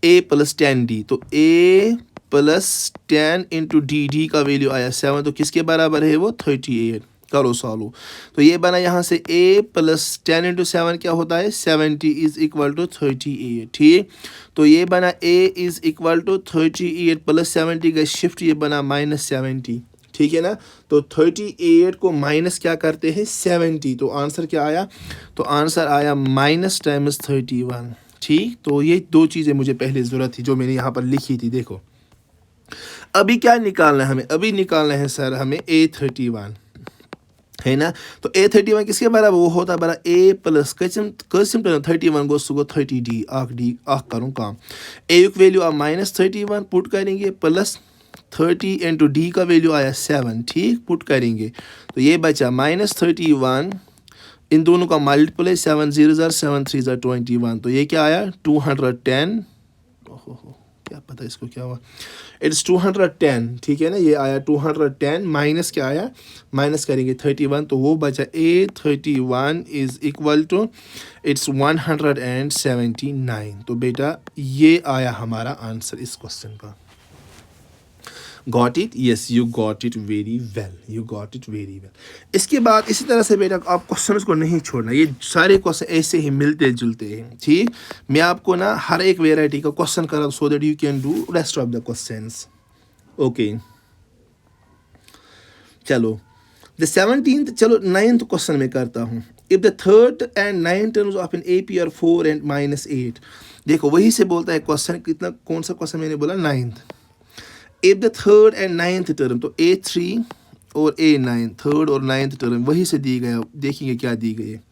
a प्लस 10d, तो a प्लस 10 इंटू डी का वैल्यू आया 7, तो किसके बराबर है वो 38। करो सॉल्व, तो ये बना यहाँ से a प्लस 10 इंटू 7 क्या होता है 70 इज इक्वल टू 38। ठीक, तो ये बना a is equal to 38 plus 70 का शिफ्ट, ये बना माइनस 70। ठीक है ना, तो 38 को माइनस क्या करते हैं 70, तो आंसर क्या आया, तो आंसर आया माइनस टाइम्स 31। ठीक, तो ये दो चीज़ें मुझे पहले ज़रूरत थी जो मैंने यहाँ पर लिखी थी। देखो अभी क्या निकालना है हमें, अभी निकालना है सर हमें A31 है ना, तो A31 किसके बराबर, वो होता है बराबर a प्लस कस्म 31 गोस टू 30d, आख करूँ काम, a की वैल्यू आप माइनस 31 पुट करेंगे प्लस 30 इंटू डी का वैल्यू आया 7। ठीक, पुट करेंगे तो ये बचा माइनस 31, इन दोनों का मल्टीप्लाई 7 0 7 3 21, तो ये क्या आया 210। ओहो क्या पता इसको क्या हुआ, इट्स 210। ठीक है ना, ये आया 210 माइनस क्या आया, माइनस करेंगे 31, तो वो बचा A31 is equal to it's 179। तो बेटा ये आया हमारा आंसर इस क्वेश्चन का। Got it, yes you got it very well, you got it very well. इसके बाद इसी तरह से बेटा आप क्वेश्चन को नहीं छोड़ना, ये सारे क्वेश्चन ऐसे ही मिलते जुलते हैं। ठीक, मैं आपको ना हर एक वेराइटी का क्वेश्चन करा so that you can do rest of the questions. Okay चलो द 17th, चलो 9th क्वेश्चन में करता हूँ। If the third and 9 terms of an AP are 4 and -8, देखो वही से बोलता है क्वेश्चन, कितना कौन सा क्वेश्चन मैंने बोला 9th। If the third and 9th term, तो A3 और A9 थर्ड और 9th टर्म वही से दी गया, देखेंगे क्या दी गई है।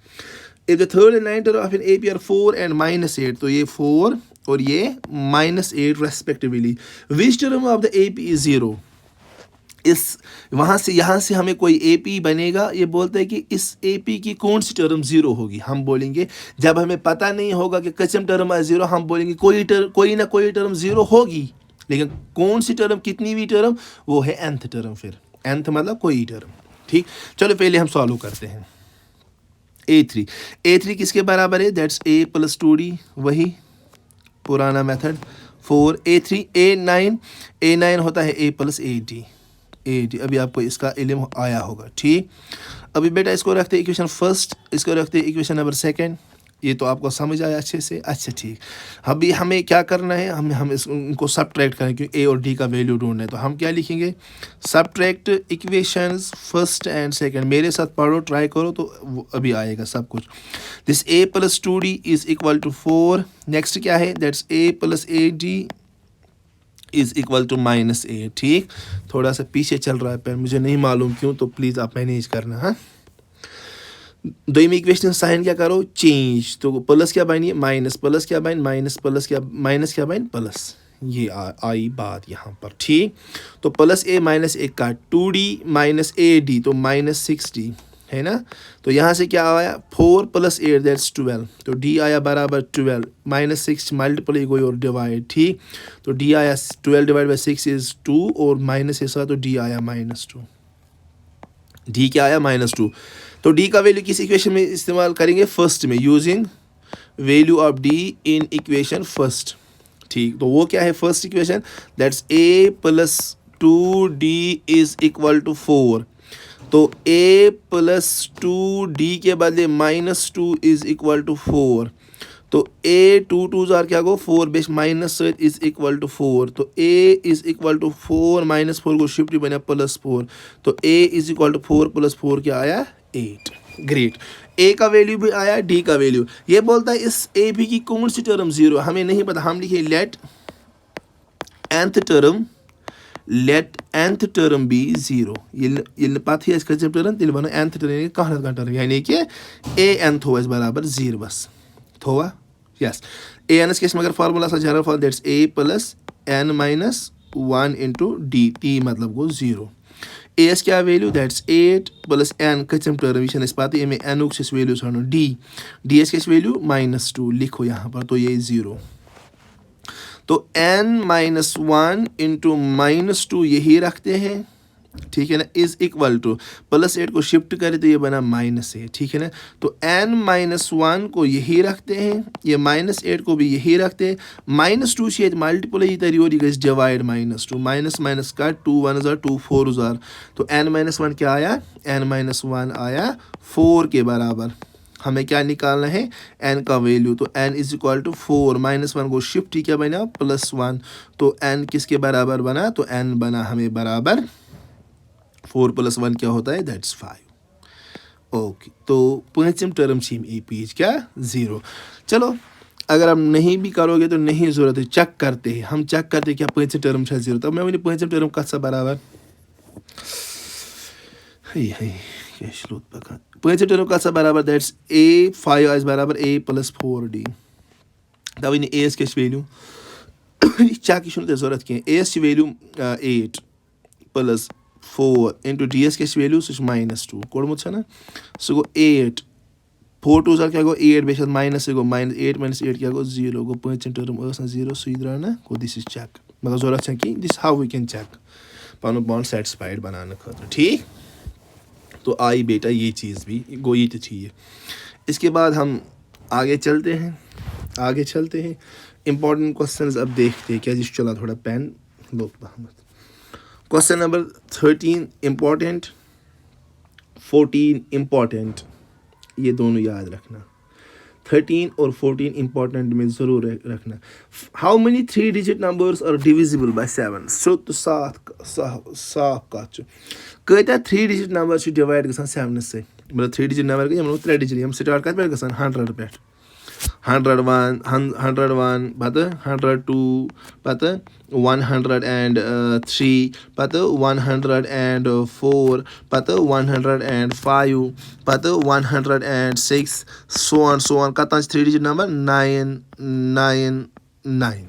If the third and 9th term of an AP are 4 and -8, तो ये 4 और ये -8 respectively, which term of the AP is 0, इस वहाँ से यहाँ से हमें कोई AP बनेगा, ये बोलते हैं कि इस AP की कौन सी टर्म 0 होगी। हम बोलेंगे जब हमें पता नहीं होगा कि कस्म टर्म है 0, हम बोलेंगे कोई ना कोई टर्म 0 होगी, लेकिन कौन सी टर्म, कितनी भी टर्म, वो है nth टर्म। फिर nth मतलब कोई टर्म। ठीक, चलो पहले हम सॉल्व करते हैं। A3 किसके बराबर है, दैट्स A प्लस 2D, वही पुराना मेथड। 4 A3 A9 होता है A प्लस 8D। अभी आपको इसका इल्म आया होगा। ठीक, अभी बेटा इसको रखते हैं इक्वेशन फर्स्ट, इसको रखते हैं इक्वेशन नंबर सेकंड, ये तो आपको समझ आया अच्छे से। अच्छा ठीक, अभी हमें क्या करना है, हम इनको सब्ट्रैक्ट करें क्योंकि A और D का वैल्यू ढूंढना है। तो हम क्या लिखेंगे, subtract equations first and second, मेरे साथ पढ़ो, ट्राई करो तो अभी आएगा सब कुछ। This A plus 2D is equal to 4, next क्या है, that's A plus 8D is equal to -8। ठीक, थोड़ा सा पीछे चल रहा है पर मुझे नहीं मालूम क्यों, तो प्लीज़ आप मैनेज करना। हाँ, दोनों इक्वेशन साइन क्या करो, चेंज, तो प्लस क्या बनी माइनस, प्लस क्या बन माइनस, प्लस क्या माइनस क्या बन प्लस, ये आई बात यहाँ पर। ठीक, तो प्लस A माइनस 1 का 2D माइनस AD, तो -6D है ना, तो यहाँ से क्या आया 4 प्लस 8 दैट्स 12, तो D आया बराबर 12, -6 मल्टीप्लाई कोई और डिवाइड। ठीक, तो D आया 12 डिवाइड बाई 6 इज 2 और माइनस ऐसा, तो D आया -2, D क्या आया -2। तो D का वैल्यू किस इक्वेशन में इस्तेमाल करेंगे, फर्स्ट में, using value of D in equation first. ठीक, तो वो क्या है first equation, that's A plus 2D is equal to 4, तो A प्लस 2D के बदले -2 इज इक्वल टू 4, तो A 2 2 जार क्या गो 4 बेस माइनस इज इक्वल टू 4, तो A इज इक्वल टू 4 -4 को शिफ्ट बना +4, तो A इज इक्वल टू 4 + 4 क्या आया 8। ग्रेट, ए का वैल्यू भी आया, डी का वैल्यू। ये बोलता है इस ए बी की कौन सी टर्म जीरो, हमें नहीं पता, हम लिखे late nth term be zero। ये पता है इसका टर्म तेल बनो nth term कहाँ टर्म यानी कि an थो इस बराबर 0 बस थोआ यस an के मगर फार्मूला सा general form that's a plus n minus 1 into d, टी मतलब गो 0। एस क्या वैल्यू दैट्स 8 प्लस n कचम टर्म ये पता है n उस वैल्यू छानो डी एस के वैल्यू -2 लिखो यहाँ पर, तो ये 0। तो n-1 इंटू -2 यही रखते हैं, ठीक है ना, इज इक्वल टू +8 को शिफ्ट करें तो ये बना -8, ठीक है ना। तो n-1 को यही रखते हैं, ये -8 को भी यही रखते हैं, -2 से मल्टीप्लाई ये तरी और ये डिवाइड -2 माइनस का 2 1 2 4 तो n-1 क्या आया, n-1 आया 4 के बराबर। हमें क्या निकालना है, n का वैल्यू, तो n इज इक्वल टू 4 -1 को शिफ्ट क्या बना +1, तो n किसके बराबर बना, तो n बना हमें बराबर 4 + 1 क्या होता है दैट्स 5। ओके, तो पांचम टर्म ए पीज क्या 0। चलो अगर आप नहीं भी करोगे तो नहीं ज़रूरत है, चेक करते हैं, हम चेक करते हैं क्या पांचम टर्म 0, तब मैं वही पांचम टर्म कसा बराबर क्या श्लोक पका पांचम टर्म कसा बराबर दैट्स a 5 आज बराबर a + 4d। तब इन एस के वैल्यू चेक की जरूरत कह, एस की वैल्यू 8 + 4 इंटू डी एस के वैल्यू सह -2 कोड़मुत ना, सह गो 8 4 2 क्या गो 8 बे माइनस गो -8 - 8 क्या गो 0 गो पांचम टर्म 0 सही द्रा ना गो दिस इज चेक, मगर जरूरत कि this how we can check पन पान सेटिस्फाइड बनाने खतर, ठीक। तो आई बेटा ये चीज़ भी गो ये तो चाहिए। इसके बाद हम आगे चलते हैं इंपॉर्टेंट क्वेश्चंस अब देखते हैं, क्या जिस चला थोड़ा पेन लो क्वेश्चन नंबर 13 इम्पॉर्टेंट, 14 इम्पॉर्टेंट, ये दोनों याद रखना, 13 और 14 इम्पॉर्टेंट में ज़रूर रखना। How many 3 digit numbers are divisible by 7, तो साफ कत कत्या 3 डिजिट नंबर डिवाइड गसान 7 से, मतलब 3 डिजिट नंबर गई 3 डिजिट हम स्टार्ट कत पे गसान 100 पे 101 पत 102 पत 103 पत 104 पत 105 पत 106 सो ऑन कतान 3 डिजिट नंबर 999।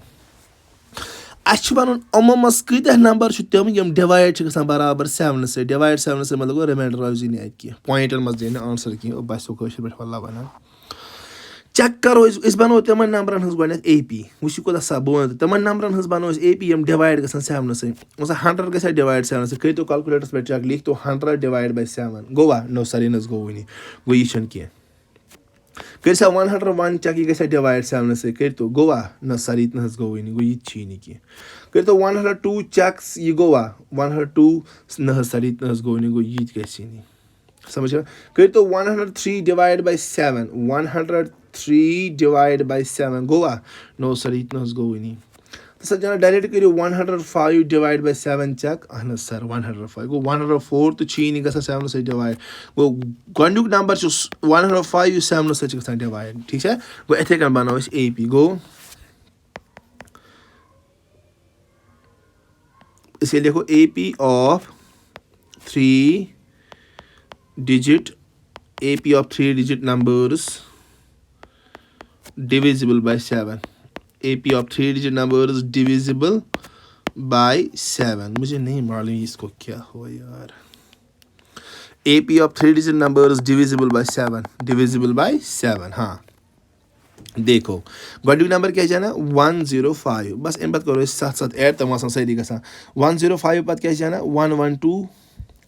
अच्छ बन अमस कत्या नंबर तम यम डिवाइड बराबर 7 से, डिवाइड 7 से मतलब रिमाइंडर रोज कह पॉइंटन मज दिन आंसर कह बस पे वल्ला बना चेक करो इस बनो तमन नंबरन हज गो ए पी वो कोता सा बोन तमन नंबरन हज बनो ए पी यम डिवाइड गसान 7 से, 100 गसा डिवाइड 7 से, कतो कैलकुलेटर्स पे चेक लिख तो 100 डिवाइड बाय 7 गोवा नो सरी नस गो वनी गो ये कह कर 101 चेक गसा डिवाइड 7 से, कतो गोवा न सरी नस गो वनी गो ये कह कर तो 102 चेक्स ये गोवा 102 न सरी नस गो वनी गो ये गसी समझ कर तो 103 डिवाइड बाय 7 103 डिवाइड बाय 7 गोवा नो सर इतना गो वनी तो सर जना डायरेक्ट करो 105 डिवाइड बाय 7 चेक अहन सर 105 गो 104 तो नहीं गसा 7 से डिवाइड गो गंडुक नंबर 105 7 से गसा डिवाइड, ठीक है गो इथे कन बनाओ ए पी गो इसे देखो A P of 3 digit AP of 3 digit numbers divisible by 7, AP of 3 digit numbers divisible by 7, मुझे नहीं मालूम इसको क्या हो यार, AP of 3 digit numbers divisible by 7, divisible by 7। हाँ देखो गॉडू नंबर क्या जाना 105 बस इन बात करो इस साथ साथ ऐड तमाम सही गसा 105 पद क्या जाना 112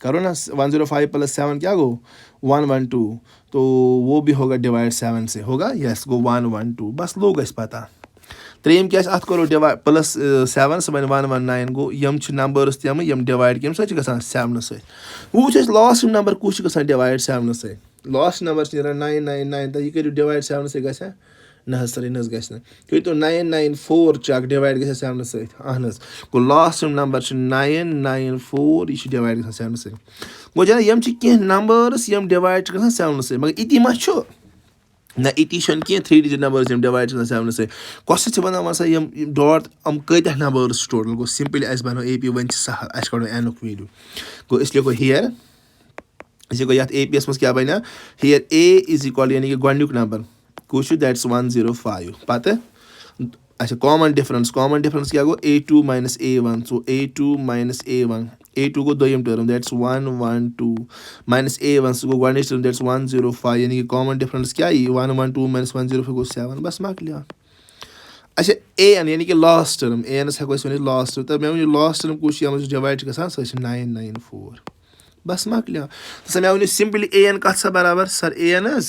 करो ना 105 + 7 क्या गो 112, तो वो भी होगा डिवाइड 7 से होगा यस गो 112 बस लोग इस पता त्रेम क्या अत करो डिवाइड +7 से 119 गो यम नंबर्स तम यम डिवाइड कम सत 7 से वो लास्ट नंबर कुछ डिवाइड 7 से लास्ट नंबर 999 तो यह करो डिवाइड 7 से गसा ना सर इन गस तो 994 चक डिवाइड ग 7 सहन गो लास्ट नंबर 994 यह डिवाइड ग 7 सह गो जना यम कह नंबर्स यम डिवाइड ग 7 सह मगर इति मा ना इति कह 3 डिजिट नंबर्स यम डिवाइड ग 7 सह क्वेश्चन बनान सा यम डॉट कत नंबर्स टोटल गो सिंपली अस बनो AP वन सहल अस कड़ो एन वैल्यू गो इस लिखो हियर इस गो ये APS मज क्या बना हियर A इज इक्वल यानी कि गोडुक नंबर कुछ दैट्स 105 पता अच्छा कॉमन डिफरेंस क्या गो A2 minus A1 so A2 minus A1 A2 गो दोयम term that's 112 minus A1 so गो गोडुक टर्म दैट्स 105 यानी कि कॉमन डिफरेंस क्या ये 112 minus 105 गो 7 बस मकलिया अच्छा AN यानी कि लास्ट टर्म AN हेको वन लास्ट टर्म तब मे लास्ट टर्म कुछ यम डिवाइड गसान सह 994 बस मकलिया सर मे वन सिंपली AN कत सा बराबर सर AN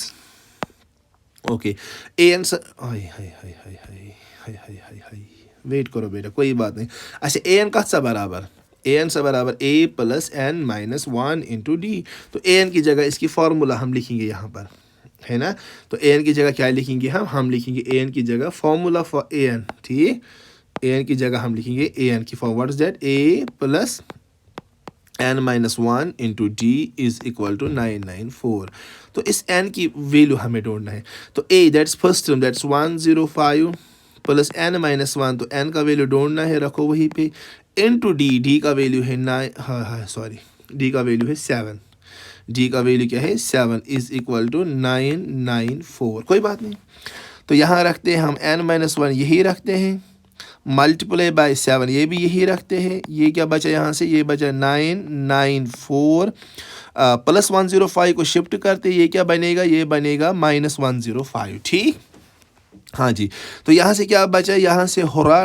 okay AN sir hi hi hi hi hi hi hi hi wait करो बेटा कोई बात नहीं अच्छा AN कत सा बराबर AN से बराबर A plus N minus 1 into D तो AN की जगह इसकी फार्मूला हम लिखेंगे यहाँ पर है ना तो AN की जगह क्या लिखेंगे हम लिखेंगे AN की जगह फार्मूला फॉर AN ठीक AN की जगह हम लिखेंगे AN की form what is that A plus N minus 1 into D is equal to 994 तो इस N की वैल्यू हमें ढूंढना है तो A that's first term that's 105 plus N minus 1 तो N का वैल्यू ढूंढना है रखो वहीं पे into D का वैल्यू है 9 हाँ सॉरी D का वैल्यू है 7 D का वैल्यू क्या है 7 इज इक्वल टू 994 कोई बात नहीं तो यहाँ रखते हैं हम N minus 1 यही रखते हैं मल्टीप्लाई बाय 7 ये भी यही रखते हैं ये क्या बचा यहाँ से ये बचा 994 प्लस 105 को शिफ्ट करते ये क्या बनेगा ये बनेगा माइनस 105 ठीक हाँ जी तो यहाँ से क्या बचा यहाँ से हो रहा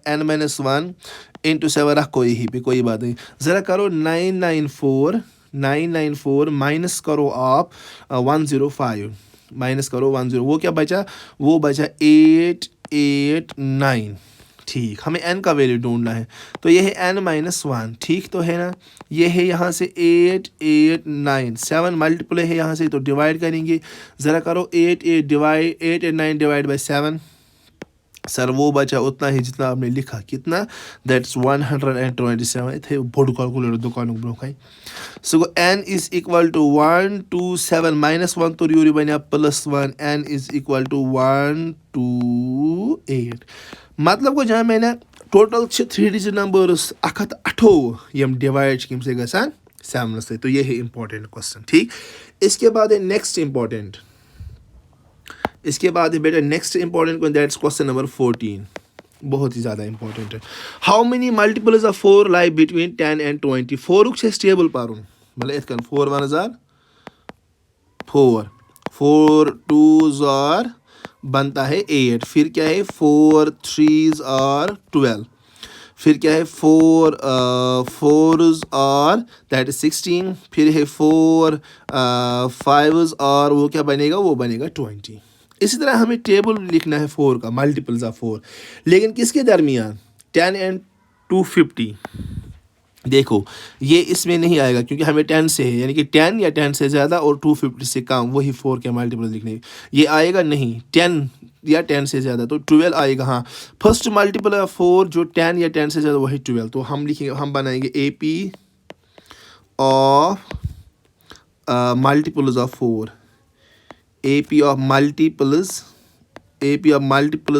N minus 1 इंटू 7 रखो यही पे कोई बात नहीं ज़रा करो 994 माइनस करो आप 105 माइनस करो 10 वो क्या बचा वो बचा 889 ठीक हमें n का वैल्यू ढूंढना है तो ये है n minus 1 ठीक तो है ना ये है यहाँ से 889 7 मल्टीप्लाई है यहाँ से तो डिवाइड करेंगे ज़रा करो 889 डिवाइड बाई 7 सर वो बचा उतना ही जितना आपने लिखा कितना दैट्स 127 थे बोर्ड कैलकुलेटर दुकान ब्रोखाई so n is equal to 127 minus 1 तो यूरी बना plus 1 n is equal to 128 मतलब को जहाँ मैंने टोटल 3 डिजिट नंबर्स 128 यम डिवाइड किम से गसान 7 से तो ये है इंपॉर्टेंट क्वेश्चन ठीक इसके बाद है नेक्स्ट इंपॉर्टेंट इसके बाद है बेटा next important that's question number 14 बहुत ही ज़्यादा इंपॉर्टेंट है how many multiples of 4 lie between 10 and 20 4 से टेबल पारुन मतलब इत 4 1 4 4 2s आर बनता है 8 फिर क्या है 4 3s आर 12 फिर क्या है 4 4s आर दैट इज 16 फिर है 4 5s आर वो क्या बनेगा वो बनेगा 20 इसी तरह हमें टेबल लिखना है 4 का मल्टीपल्स ऑफ 4 लेकिन किसके दरमियान 10 एंड 250 देखो ये इसमें नहीं आएगा क्योंकि हमें 10 से है यानी कि 10 या 10 से ज़्यादा और 250 से कम वही 4 के मल्टीपल लिखने ये आएगा नहीं 10 या 10 से ज़्यादा तो 12 आएगा हाँ फर्स्ट मल्टीपल ऑफ 4 जो 10 या 10 से ज़्यादा वही 12 तो हम लिखेंगे हम बनाएंगे AP of multiples of 4 AP of multiples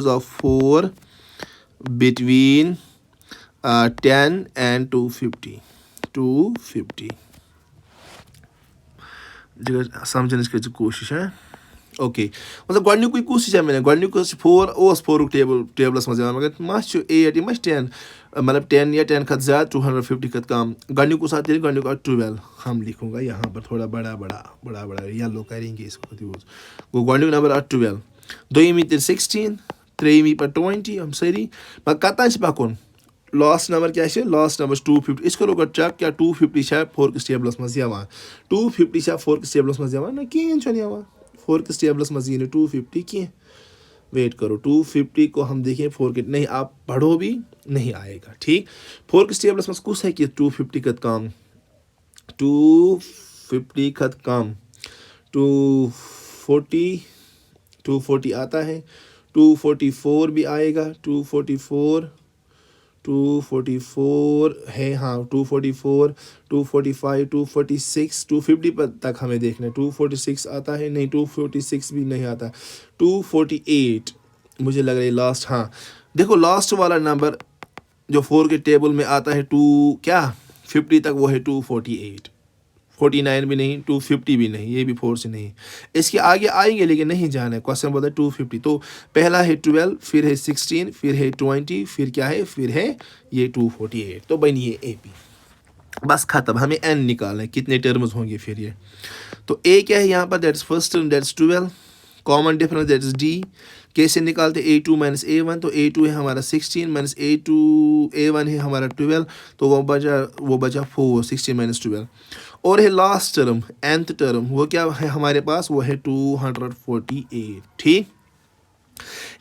of 4 between 10 and 250 जगह समझने की कोशिश है ओके मतलब गोडुक कोशिश है मैंने गोडुक 4 टेबलस मज मगर मा 8 यह 10 मतलब 10 या 10 खत ज़्यादा 250 खत कम गोडुक साथ गोडुक 12 हम लिखूंगा यहाँ पर थोड़ा बड़ा येलो करेंगे इसको यूज वो गोडुक नंबर 12 दोयमी 16 त्रेयमी पर 20 हम सरी मगर कतान पकुन लास्ट नंबर क्या है लास्ट नंबर 250 इसको रोक चेक क्या 250 4 किस टेबलस मज 250 4 किस टेबलस मज ना कहें 4 किस टेबलस मज 250 कह वेट करो 250 को हम देखें 4 के नहीं आप पढ़ो भी नहीं आएगा ठीक 4 किस टेबलस मज कुछ है कि 250 खत कम 250 खत कम 240 240 आता है, 244 भी आएगा, 244 है, हाँ 244, 245, 246, 250 पर तक हमें देखना है। 246 आता है, नहीं 246 भी नहीं आता, 248 मुझे लग रहा है लास्ट, हाँ देखो लास्ट वाला नंबर जो 4 के टेबल में आता है 50 तक, वो है 248, 49 भी नहीं, 250 भी नहीं, ये भी 4 से नहीं, इसके आगे आएंगे लेकिन नहीं जाना है। क्वेश्चन बोलता है 250, तो पहला है 12, फिर है 16, फिर है 20, फिर क्या है, फिर है ये 248, तो बनिए AP। बस खत्म, हमें n निकालना है, कितने टर्म्स होंगे फिर ये। तो a क्या है यहाँ पर, that's first term, that's 12, common difference that's d। कैसे निकालते, a2 माइनस a1, तो a2 है हमारा 16 माइनस a1 है हमारा 12, तो वो बचा 4, 16 माइनस 12। और है लास्ट टर्म, nth टर्म, वो क्या है हमारे पास, वो है 248, ठीक।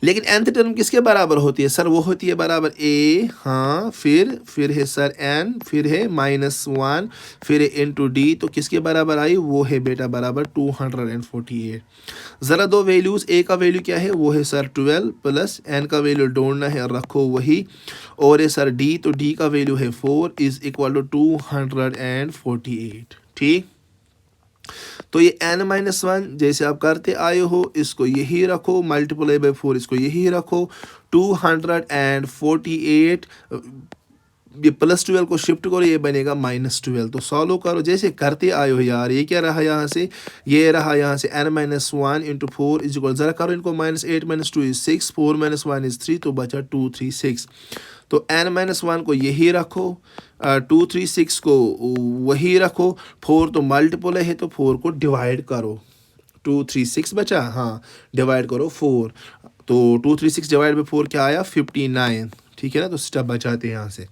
लेकिन nth टर्म किसके बराबर होती है सर, वो होती है बराबर a, हाँ फिर है सर n, फिर है -1, फिर है इंटू डी, तो किसके बराबर आई, वो है बेटा बराबर 248। ज़रा दो वैल्यूज़, a का वैल्यू क्या है, वो है सर 12 प्लस n का वैल्यू ढूंढना है, रखो वही, और है सर d, तो d का वैल्यू है 4 इज इक्वल टू 248, ठीक। तो ये n-1 जैसे आप करते आए हो, इसको यही रखो, मल्टीप्लाई बाई 4 इसको यही रखो, 248, ये +12 को शिफ्ट करो, ये बनेगा -12, तो सॉल्व करो जैसे करते आए हो यार। ये क्या रहा यहाँ से, ये रहा यहाँ से n-1 इंटू 4 इज इक्वल, ज़रा करो इनको, -8 - 2 इज 6, 4 - 1 इज 3, तो बचा 236। तो n-1 को यही रखो, 236 को वही रखो, 4 तो मल्टीपल है तो 4 को डिवाइड करो, 236 बचा, हाँ डिवाइड करो 4, तो 236 डिवाइड बाई 4 क्या आया, 59, ठीक है ना। तो स्टेप बचाते हैं यहाँ से,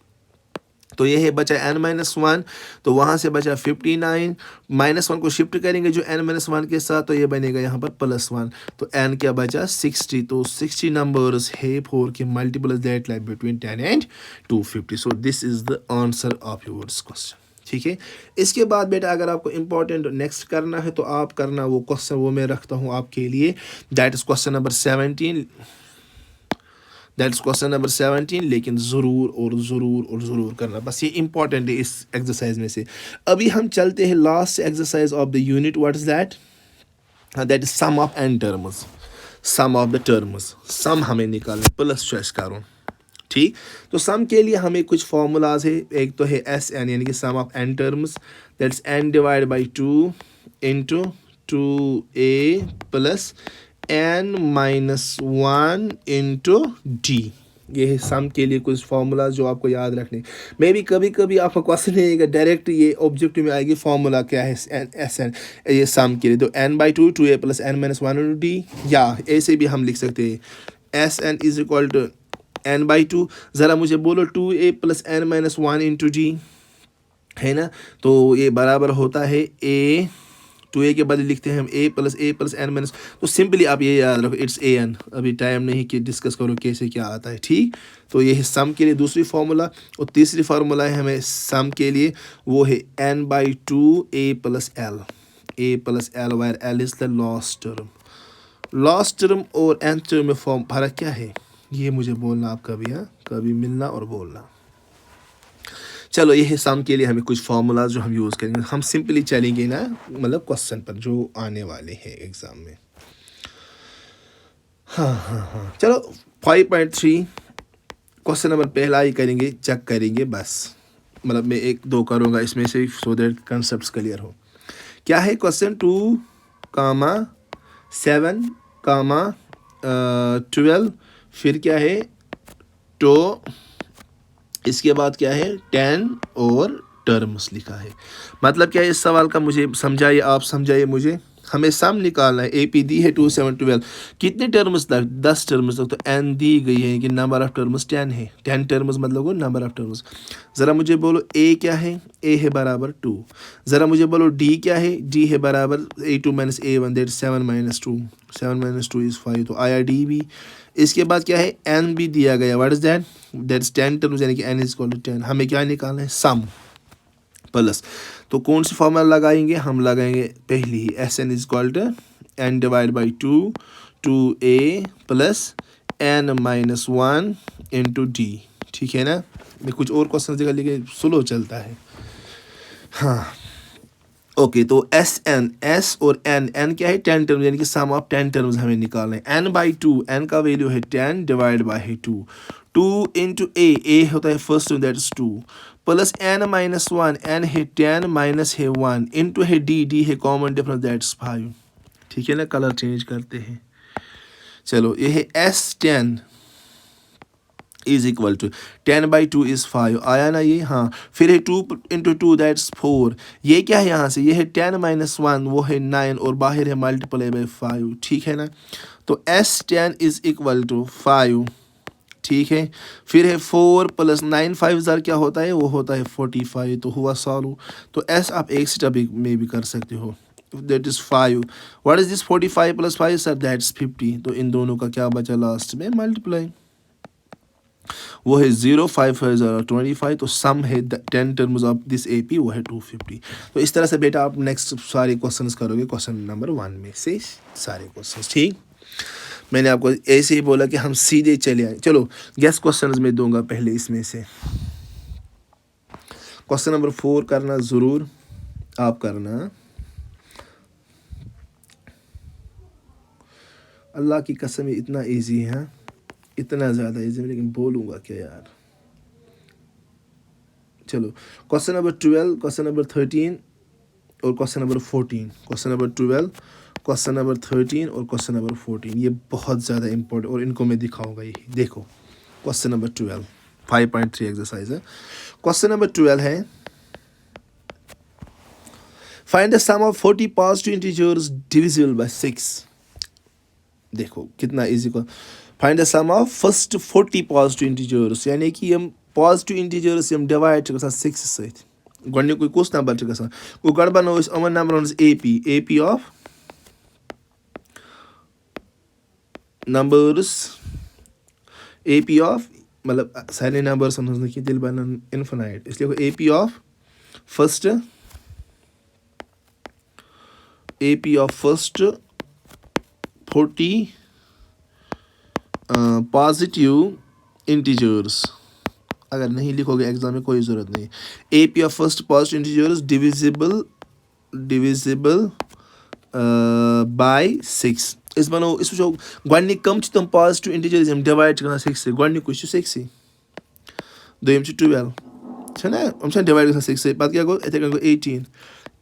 तो ये है बचा n-1, तो वहाँ से बचा 59, -1 को शिफ्ट करेंगे जो n-1 के साथ, तो ये बनेगा यहाँ पर +1, तो n क्या बचा 60, तो 60 नंबर्स है 4 के multiples that lie between 10 and 250। So this is the answer of your question, ठीक है। इसके बाद बेटा अगर आपको इंपॉर्टेंट नेक्स्ट करना है तो आप करना वो क्वेश्चन, वो मैं रखता हूँ आपके लिए, that is question number 17, that's question number 17, लेकिन ज़रूर करना, बस ये इंपॉर्टेंट है इस एक्सरसाइज में से। अभी हम चलते हैं last exercise of the unit, what is that is sum of n terms, sum of the terms, sum हमें निकालना, प्लस चॉइस करो, ठीक। तो सम के लिए हमें कुछ फॉर्मूलाज है, एक तो है SN यानी कि sum of n terms, that's n divide by 2 into 2a plus n-1 into d. ये है सम के लिए कुछ फार्मूला जो आपको याद रखने। मे भी कभी कभी आपका क्वेश्चन नहीं आएगा डायरेक्ट, ये ऑब्जेक्टिव में आएगी फार्मूला क्या है SN, ये सम के लिए, तो n/2 2a plus n-1 into D, या ऐसे भी हम लिख सकते हैं SN is equal to n/2, ज़रा मुझे बोलो 2a plus n-1 into D है ना, तो ये बराबर होता है a, 2a के बदले लिखते हैं हम a प्लस n-, तो सिंपली आप ये याद रखो इट्स an। अभी टाइम नहीं कि डिस्कस करो कैसे क्या आता है, ठीक। तो ये है सम के लिए दूसरी फार्मूला, और तीसरी फार्मूला है हमें सम के लिए, वो है n/2 a plus l, wire l is the last term और nth टर्म में फॉर्म फर्क क्या है, ये मुझे बोलना आप कभी, हाँ कभी मिलना और बोलना। चलो ये है सम के लिए हमें कुछ फार्मूलाज जो हम यूज़ करेंगे, हम सिंपली चलेंगे ना मतलब क्वेश्चन पर जो आने वाले हैं एग्ज़ाम में। हाँ चलो 5.3 क्वेश्चन नंबर पहला ही करेंगे, चेक करेंगे बस, मतलब मैं 1-2 करूँगा इसमें से, सो दैट कंसेप्ट क्लियर हो। क्या है क्वेश्चन, 2,7,12, फिर क्या है तो इसके बाद क्या है 10 और टर्म्स लिखा है। मतलब क्या है इस सवाल का, मुझे समझाइए, आप समझाइए मुझे। हमें सम निकालना है, AP दी है 2, 7, 12, कितने टर्म्स तक, 10 टर्म्स तक, तो n दी गई है कि नंबर ऑफ टर्म्स 10 है, 10 टर्म्स मतलब वो नंबर ऑफ टर्म्स। ज़रा मुझे बोलो a क्या है, a है बराबर 2, ज़रा मुझे बोलो d क्या है, d है बराबर a2 - a1, दैट 7 - 2, 7 - 2 इज़ 5, तो आया d भी। इसके बाद क्या है n भी दिया गया, व्हाट इज दैट्स 10 टर्म्स यानी कि n इज इक्वल टू 10। हमें क्या निकालना है, सम प्लस, तो कौन सी फॉर्मूला लगाएंगे, हम लगाएंगे पहली ही SN is equal to n divide by 2 2a plus n minus 1 into d. ठीक है ना, मैं कुछ और क्वेश्चन देगा लेकिन स्लो चलता है। हाँ ओके, तो एस एन, एस और एन, एन क्या है 10 टर्म्स, यानी कि सम ऑफ 10 टर्म्स हमें निकालना है। एन बाई 2, एन का वैल्यू है 10 डिवाइड बाई है 2, 2 इंटू ए होता है first term that is 2 plus n minus 1, n है 10 माइनस है 1 इंटू है डी, डी है कॉमन डिफरेंस दैट इज 5। ठीक है ना, कलर चेंज करते हैं। चलो ये है S10 is equal to 10 by 2 is 5, आया ना ये। हाँ फिर है 2 इंटू 2 दैट्स 4, ये क्या है यहाँ से, ये है 10 माइनस 1, वो है 9 और बाहर है मल्टीप्लाई बाई 5। ठीक है ना, तो S10 इज इक्वल टू 5। ठीक है, फिर है 4 प्लस 9, 5 ज़ार क्या होता है, वो होता है 45। तो हुआ सॉल्व। तो S आप एक स्टेप में भी कर सकते हो, that is 5। What is this 45 plus 5 sir, that's 50। तो इन दोनों का क्या बचा लास्ट में, मल्टीप्लाई, वो है 0, 5 है 25। तो सम है 10 टर्म्स ऑफ दिस AP, वो है 250। तो इस तरह से बेटा आप नेक्स्ट सारे क्वेश्चंस करोगे क्वेश्चन नंबर 1 में से सारे क्वेश्चंस। ठीक, मैंने आपको ऐसे ही बोला कि हम सीधे चले आए। चलो गेस क्वेश्चंस में दूंगा पहले इसमें से। क्वेश्चन नंबर 4 करना ज़रूर आप करना, अल्लाह की कसम इतना इजी है, इतना ज़्यादा इजी है, लेकिन बोलूँगा क्या यार। चलो क्वेश्चन नंबर 12, क्वेश्चन नंबर 13 और question number 14। Question number 12, question number 13 और क्वेश्चन नंबर 14, ये बहुत ज़्यादा इंपॉर्टेंट और इनको मैं दिखाऊंगा। यही देखो क्वेश्चन नंबर 12 5.3 एक्सरसाइज है। क्वेश्चन नंबर 12 है find the sum of 40 positive integers divisible by 6। देखो कितना इजी को, find the sum of first 40 positive integers, यानी कि हम पॉजिटिव इंटीजर्स हम डिवाइड कर 6 सहित गोडनिक कुछ नंबर गसान गो गड बनो अमन number AP of numbers, AP of मतलब सारे नंबर्स की दिल बन इनफिनाइट, इसलिए AP of first, AP of first 40 positive integers. अगर नहीं लिखोगे एग्जाम में कोई ज़रूरत नहीं। AP of first positive integers divisible by 6। इस बनो इस वो गोडनिक कम तुम पॉजिटिव इंटीजर्स हम डिवाइड कर 6 से, गोडनिक कुछ 6 दोयम 12 छना हम छन डिवाइड कर 6 से, बाद क्या गो एथे गो 18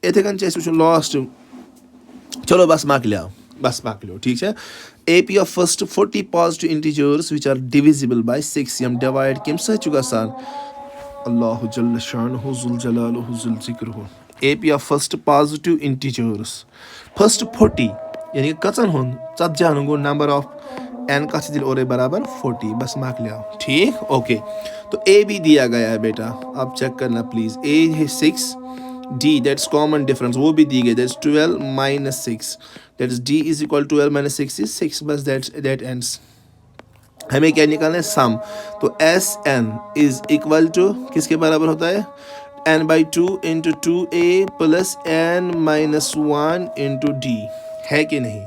एथे कन चेस लास्ट। चलो बस मार्क लिया, बस मार्क लो। ठीक है, AP of first 40 positive integers which are divisible by 6 हम डिवाइड किम सच गसान, अल्लाह जल्ल शानुहु जुल जलालुहु जुल जिक्रुहु। AP of first positive integers first 40 यानी कचन हुन चत जान गो नंबर ऑफ n का दिल और बराबर 40, बस मार्क लिया। ठीक ओके, तो A भी दिया गया है बेटा, आप चेक करना प्लीज। A है 6, D that's common difference वो भी दी गई, that's 12 minus 6, that is D is equal to 12 minus 6 is 6, बस that ends। हमें क्या निकालना है, सम। तो SN is equal to किसके बराबर होता है, n by 2 into 2a plus n minus 1 into d, है कि नहीं।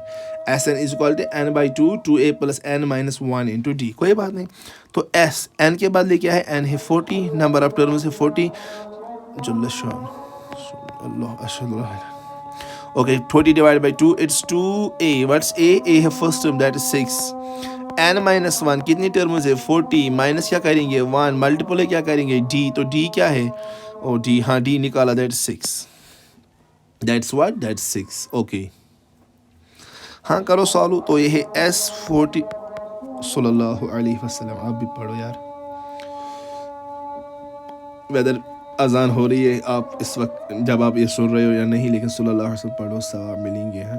SN is equal to n by 2 2a plus n minus 1 into d, कोई बात नहीं। तो S n के बाद क्या है, n है 40, नंबर ऑफ टर्म्स है 40, जल्ल शान Allah ashhadu. Okay, 20 divided by 2, it's 2a. What's a? A है first term, that is 6. n minus 1 कितनी टर्म्स है 40, माइनस क्या करेंगे 1, मल्टीपल क्या करेंगे d, तो d क्या है, ओ d, हाँ d निकाला, that's 6, that's what, that's 6। okay, हाँ करो सॉल्व। तो ये है S40 सल्लल्लाहु अलैहि वसल्लम। आप भी पढ़ो यार, वेदर अजान हो रही है आप इस वक्त जब आप ये सुन रहे हो या नहीं, लेकिन सल्लल्लाहु अलैहि वसल्लम पढ़ो, सवाब मिलेंगे, हैं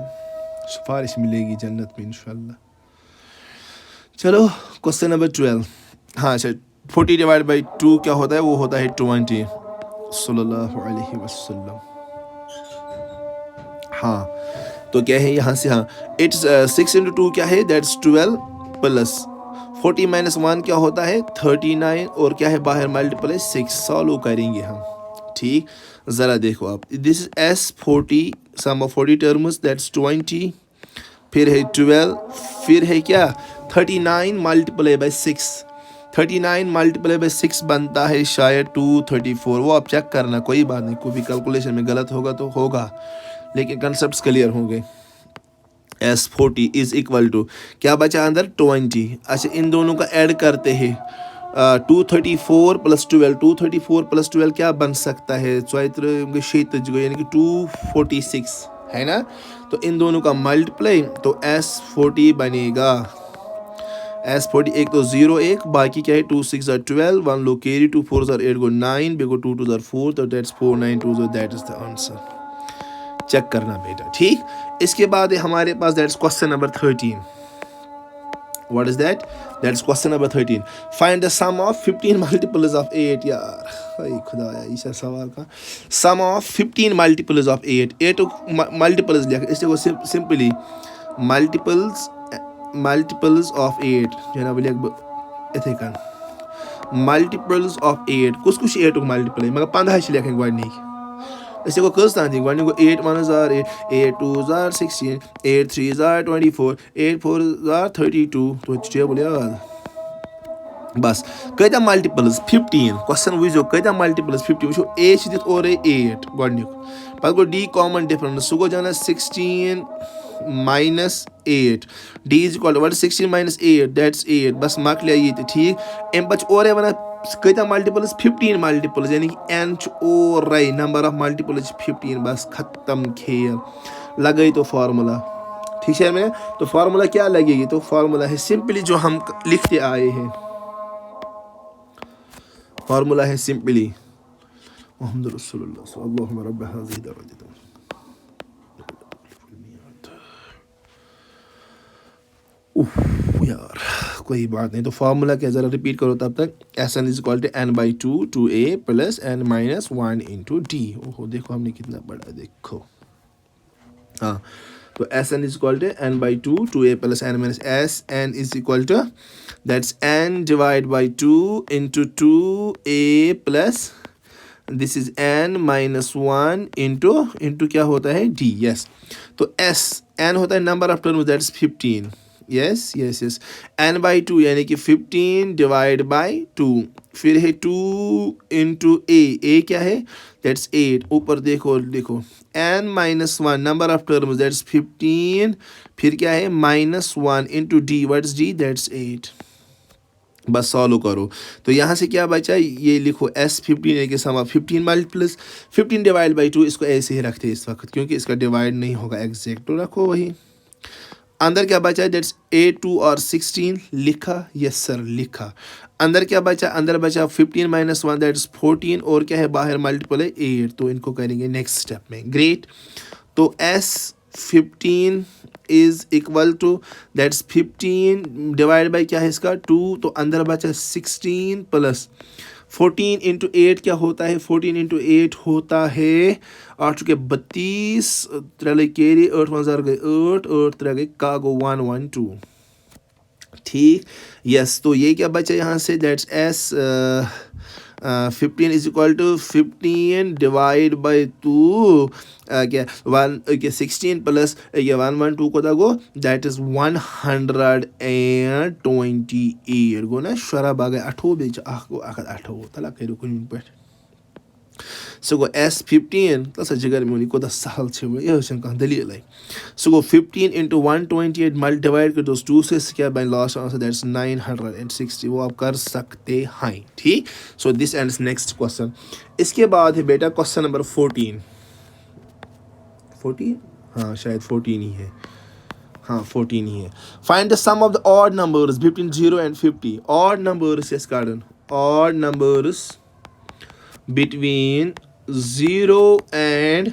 सिफारिश मिलेगी जन्नत में इंशाल्लाह। चलो क्वेश्चन नंबर 12। हाँ अच्छा, 40 डिवाइड बाई 2 क्या होता है, वो होता है 20 सल्लल्लाहु अलैहि वसल्लम। हाँ तो क्या है यहाँ से, हाँ इट्स 6 into 2 क्या है, दैट्स 12 प्लस 40 माइनस 1 क्या होता है 39, और क्या है बाहर मल्टीपल है 6, सॉल्व करेंगे हम। ठीक, ज़रा देखो आप, this is S40 sum of 40 terms, that's 20 फिर है 12, फिर है क्या 39 मल्टीप्लाई बाई 6, 39 मल्टीप्लाई बाई 6 बनता है शायद 234। वो आप चेक करना, कोई बात नहीं, कोई भी कैलकुलेशन में गलत होगा तो होगा, लेकिन कंसेप्ट क्लियर होंगे। S40 इज इक्वल टू क्या बचा अंदर 20। अच्छा इन दोनों का ऐड करते हैं 234 प्लस 12, 234 प्लस 12 क्या बन सकता है 46 यानी कि 246 है ना। तो इन दोनों का मल्टीप्लाई तो S40 बनेगा। S40 एक तो 0 1 बाकी क्या है 2 6 12, 1 लो कैरी 2 4 8 गो 9 बेगो 2 2 4 तो that's 4 9 2 that is the answer. Check करना बेटा, ठीक। इसके बाद हमारे पास that's question number 13। What is that? That's question number 13। Find the sum of 15 multiples of 8। यार हाय खुदाया इस सवाल का sum of 15 multiples of 8 multiples लिख, इसको सिंपली मल्टीपल्स ऑफ 8 जनाब लिख इथे कन मल्टीपल्स ऑफ 8 कुछ 8 मल्टीपल मगर 15 लिखें गोडनिक इसे को कस तान गोडनिक 8 1 जार 8 2 जार 16 8 3 जार 24 8 4 जार 32 तो टेबल याद बस कदा मल्टीपल्स 15 क्वेश्चन वो कदा मल्टीपल्स 15 वो ए दित और 8 गोडनिक पा गो डी कॉमन डिफरेंस सो गो जाना 16 minus 8 d is equal to what is 16 minus 8 that's 8 बस मक लिया ये ठीक एम बच और है वना कितना मल्टीपल्स 15 मल्टीपल्स यानी कि n और राइट नंबर ऑफ मल्टीपल्स 15 बस खत्म खेल लगाई तो फार्मूला ठीक है मैंने तो फार्मूला क्या लगेगी तो फार्मूला है सिंपली जो हम लिखते आए हैं फार्मूला है सिंपली मोहम्मद रसूलुल्लाह सल्लल्लाहु अलैहि वसल्लम यार कोई बात नहीं तो फार्मूला क्या ज़रा रिपीट करो तब तक Sn is equal to n by 2 2a plus n minus 1 into d. ओहो देखो हमने कितना पढ़ा देखो हाँ तो Sn is equal to n by 2 2a plus n minus Sn is equal to that's n divide by 2 into 2a plus this is n minus 1 into क्या होता है d यस तो n होता है number of terms that's 15 yes yes yes n by 2 यानी कि 15 divide by 2 फिर है 2 इंटू a क्या है दैट्स 8 ऊपर देखो n minus 1 number of terms that's 15 फिर क्या है minus 1 into D what's d that's 8 बस सॉल्व करो तो यहाँ से क्या बचा ये लिखो S15 यानी कि sum of 15 multiplies 15 divide by 2 इसको ऐसे ही रखते हैं इस वक्त क्योंकि इसका डिवाइड नहीं होगा एग्जैक्ट तो रखो वही अंदर क्या बचा है दैट्स 8 और 16 लिखा यस सर लिखा अंदर क्या बचा अंदर बचा 15 माइनस 1 दैट्स 14 और क्या है बाहर मल्टीपल है 8 तो इनको करेंगे नेक्स्ट स्टेप में ग्रेट तो S15 is equal to that's 15 divide by क्या है इसका 2 तो अंदर बचा 16 प्लस 14 इंटू 8 क्या होता है 14 इंटू 8 होता है 8 चुके 32 त्रे कैरी 8 1000 गए 8 त्रे गए का गो 112 ठीक यस तो ये क्या बचा यहाँ से that's S15 is equal to 15 divide by 2 क्या 16 प्लस 112 को दगो दैट इज 128 गो ना शरा बागे 8 बेच आखो 8 तला करो कुन पे सो गो S15 तस जिगर में को द सहल छे ये शन का दलील है सो गो 15 into 128 मल्टी डिवाइड कर दोस 2 से क्या बाय लास्ट आंसर दैट्स 960 वो आप कर सकते हैं ठीक so this ends next question इसके बाद है बेटा क्वेश्चन नंबर 14 हाँ शायद 14 ही है हाँ 14 ही है find the sum of the odd numbers between 0 and 50 odd numbers yes गार्डन ऑड नंबर्स between 0 and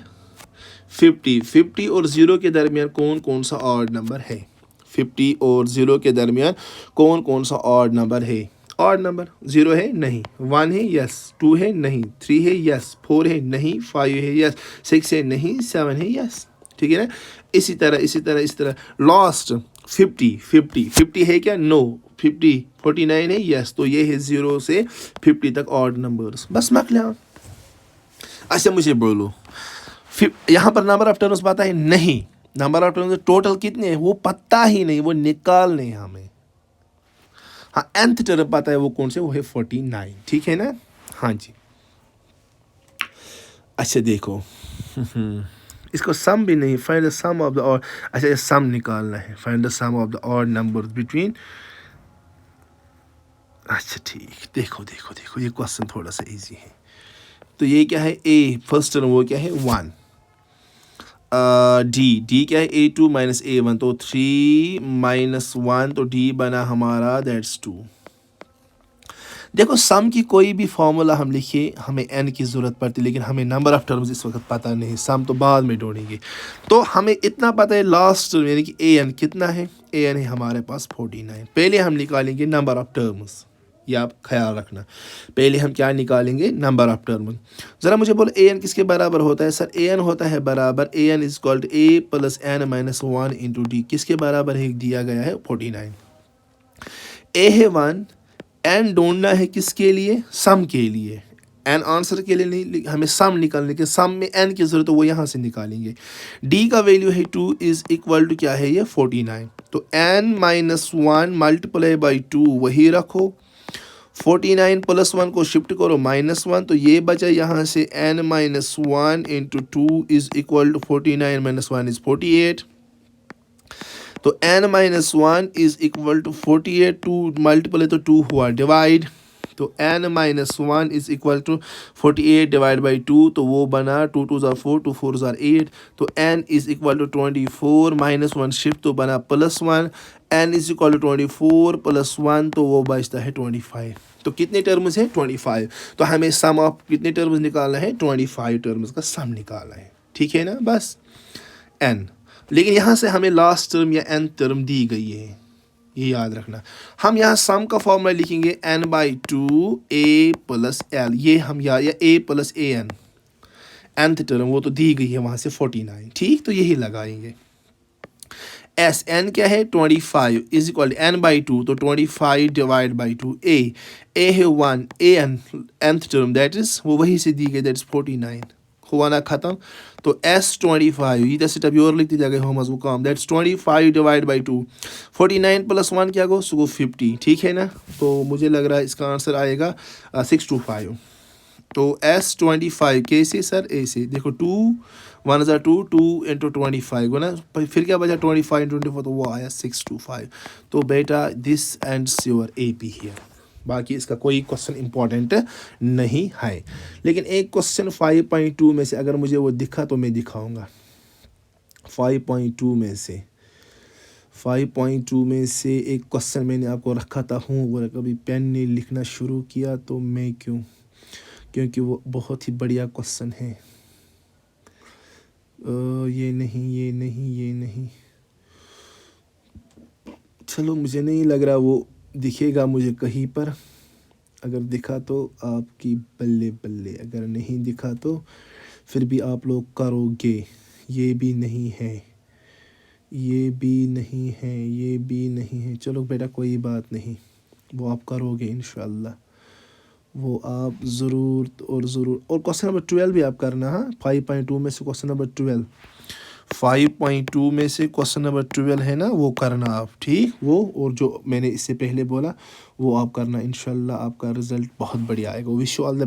50 और 0 के दरमियान कौन कौन सा ऑड नंबर है 50 और 0 के दरमियान कौन कौन सा ऑड नंबर है ऑड नंबर 0 है नहीं 1 है यस 2 है नहीं 3 है यस 4 है नहीं 5 है यस 6 है नहीं 7 है यस ठीक है ना इसी तरह लास्ट 50 है क्या नो 49 है यस तो ये है 0 से 50 तक ऑड नंबर्स बस मक लिया अच्छा मुझे बोलो यहाँ पर नंबर ऑफ टर्म्स बात है नहीं नंबर ऑफ टर्म्स टोटल कितने हैं वो पता ही नहीं, वो निकालने हैं हमें। हाँ nth टर्म पता है, वो कौन से, वो है 49, ठीक है ना। हाँ जी, अच्छा देखो इसको सम भी नहीं, find the sum of the odd, अच्छा ये सम निकालना है, find the sum of the odd numbers between, अच्छा ठीक, देखो देखो देखो ये क्वेश्चन थोड़ा सा इजी है। तो ये क्या है, ए फर्स्ट टर्म वो क्या है 1, डी क्या है A2 माइनस A1, तो 3 माइनस 1, तो डी बना हमारा दैट्स 2। देखो सम की कोई भी फार्मूला हम लिखे हमें n की ज़रूरत पड़ती है, लेकिन हमें नंबर ऑफ टर्म्स इस वक्त पता नहीं, सम तो बाद में ढूंढेंगे। तो हमें इतना पता है लास्ट टर्म यानी कि an कितना है, an है हमारे पास 49। पहले हम निकालेंगे नंबर ऑफ टर्म्स, ये आप ख्याल रखना, पहले हम क्या निकालेंगे, नंबर ऑफ टर्म। ज़रा मुझे बोलो an किसके बराबर होता है, सर an होता है बराबर an is equal to a plus n minus 1 into d, किसके बराबर है, दिया गया है 49। a है 1, n ढूंढना है किसके लिए, सम के लिए, n आंसर के लिए नहीं, हमें सम निकालने के, सम में n की ज़रूरत है वो यहाँ से निकालेंगे। d का वैल्यू है 2 इज इक्वल टू क्या है ये 49, तो n माइनस 1 मल्टीप्लाई बाई 2 वही रखो, 49 प्लस 1 को शिफ्ट करो -1, तो ये बचा यहाँ से n minus 1 into 2 is equal to 49 minus 1 is 48, तो n minus 1 is equal to 48, 2 multiple तो 2 हुआ डिवाइड, तो n minus 1 is equal to 48 divide by 2, तो वो बना 2 2 ज़ार 4, 2 4 ज़ार 8, तो n is equal to 24 minus 1 shift तो बना +1, n is equal to 24 plus 1, तो वो बचता है 25। तो कितने टर्म्स है 25, तो हमें सम ऑफ कितने टर्म्स निकालना है, 25 टर्म्स का सम निकालना है, ठीक है ना, बस n। लेकिन यहाँ से हमें लास्ट टर्म या n टर्म दी गई है, ये याद रखना। हम यहाँ सम का फॉर्मूला लिखेंगे n/2 a प्लस l, ये हम या a plus an, nth term वो तो दी गई है वहाँ से 49, ठीक, तो यही लगाएंगे। एस एन क्या है 25 इज इक्वल n/2, तो 25 डिवाइड बाई 2, ए है 1, a n nth term that is वो वही से दी गई दैट इज 49, हुआ ना ख़त्म। तो S25 इधर से टब और लिखती जाएगा हो मजबूत काम, दैट्स 25 डिवाइड बाई 2, 49 प्लस 1 क्या गो सो 50, ठीक है ना। तो मुझे लग रहा है इसका आंसर आएगा 625। तो S25 कैसे सर, ऐसे देखो 2 1 ज़ा 2, 2 इंटू 25 हो ना, फिर क्या बचा 25 इंटू 24, तो वो आया 625। तो बेटा this ends your AP here, बाकी इसका कोई क्वेश्चन इंपॉर्टेंट नहीं है। लेकिन एक क्वेश्चन 5.2 में से अगर मुझे वो दिखा तो मैं दिखाऊंगा। 5.2 में से 5.2 में से एक क्वेश्चन मैंने आपको रखा था हूँ, वो कभी पेन ने लिखना शुरू किया तो मैं क्योंकि वो बहुत ही बढ़िया क्वेश्चन है। ये नहीं, चलो मुझे नहीं लग रहा वो दिखेगा मुझे कहीं पर, अगर दिखा तो आपकी बल्ले बल्ले, अगर नहीं दिखा तो फिर भी आप लोग करोगे। ये भी नहीं है, चलो बेटा कोई बात नहीं, वो आप करोगे इंशाल्लाह, वो आप ज़रूर और क्वेश्चन नंबर 12 भी आप करना। हाँ 5.2 में से क्वेश्चन नंबर 12, 5.2 में से क्वेश्चन नंबर 12 है ना, वो करना आप, ठीक, वो और जो मैंने इससे पहले बोला वो आप करना, इंशाल्लाह आपका रिज़ल्ट बहुत बढ़िया आएगा। Wish you all the best.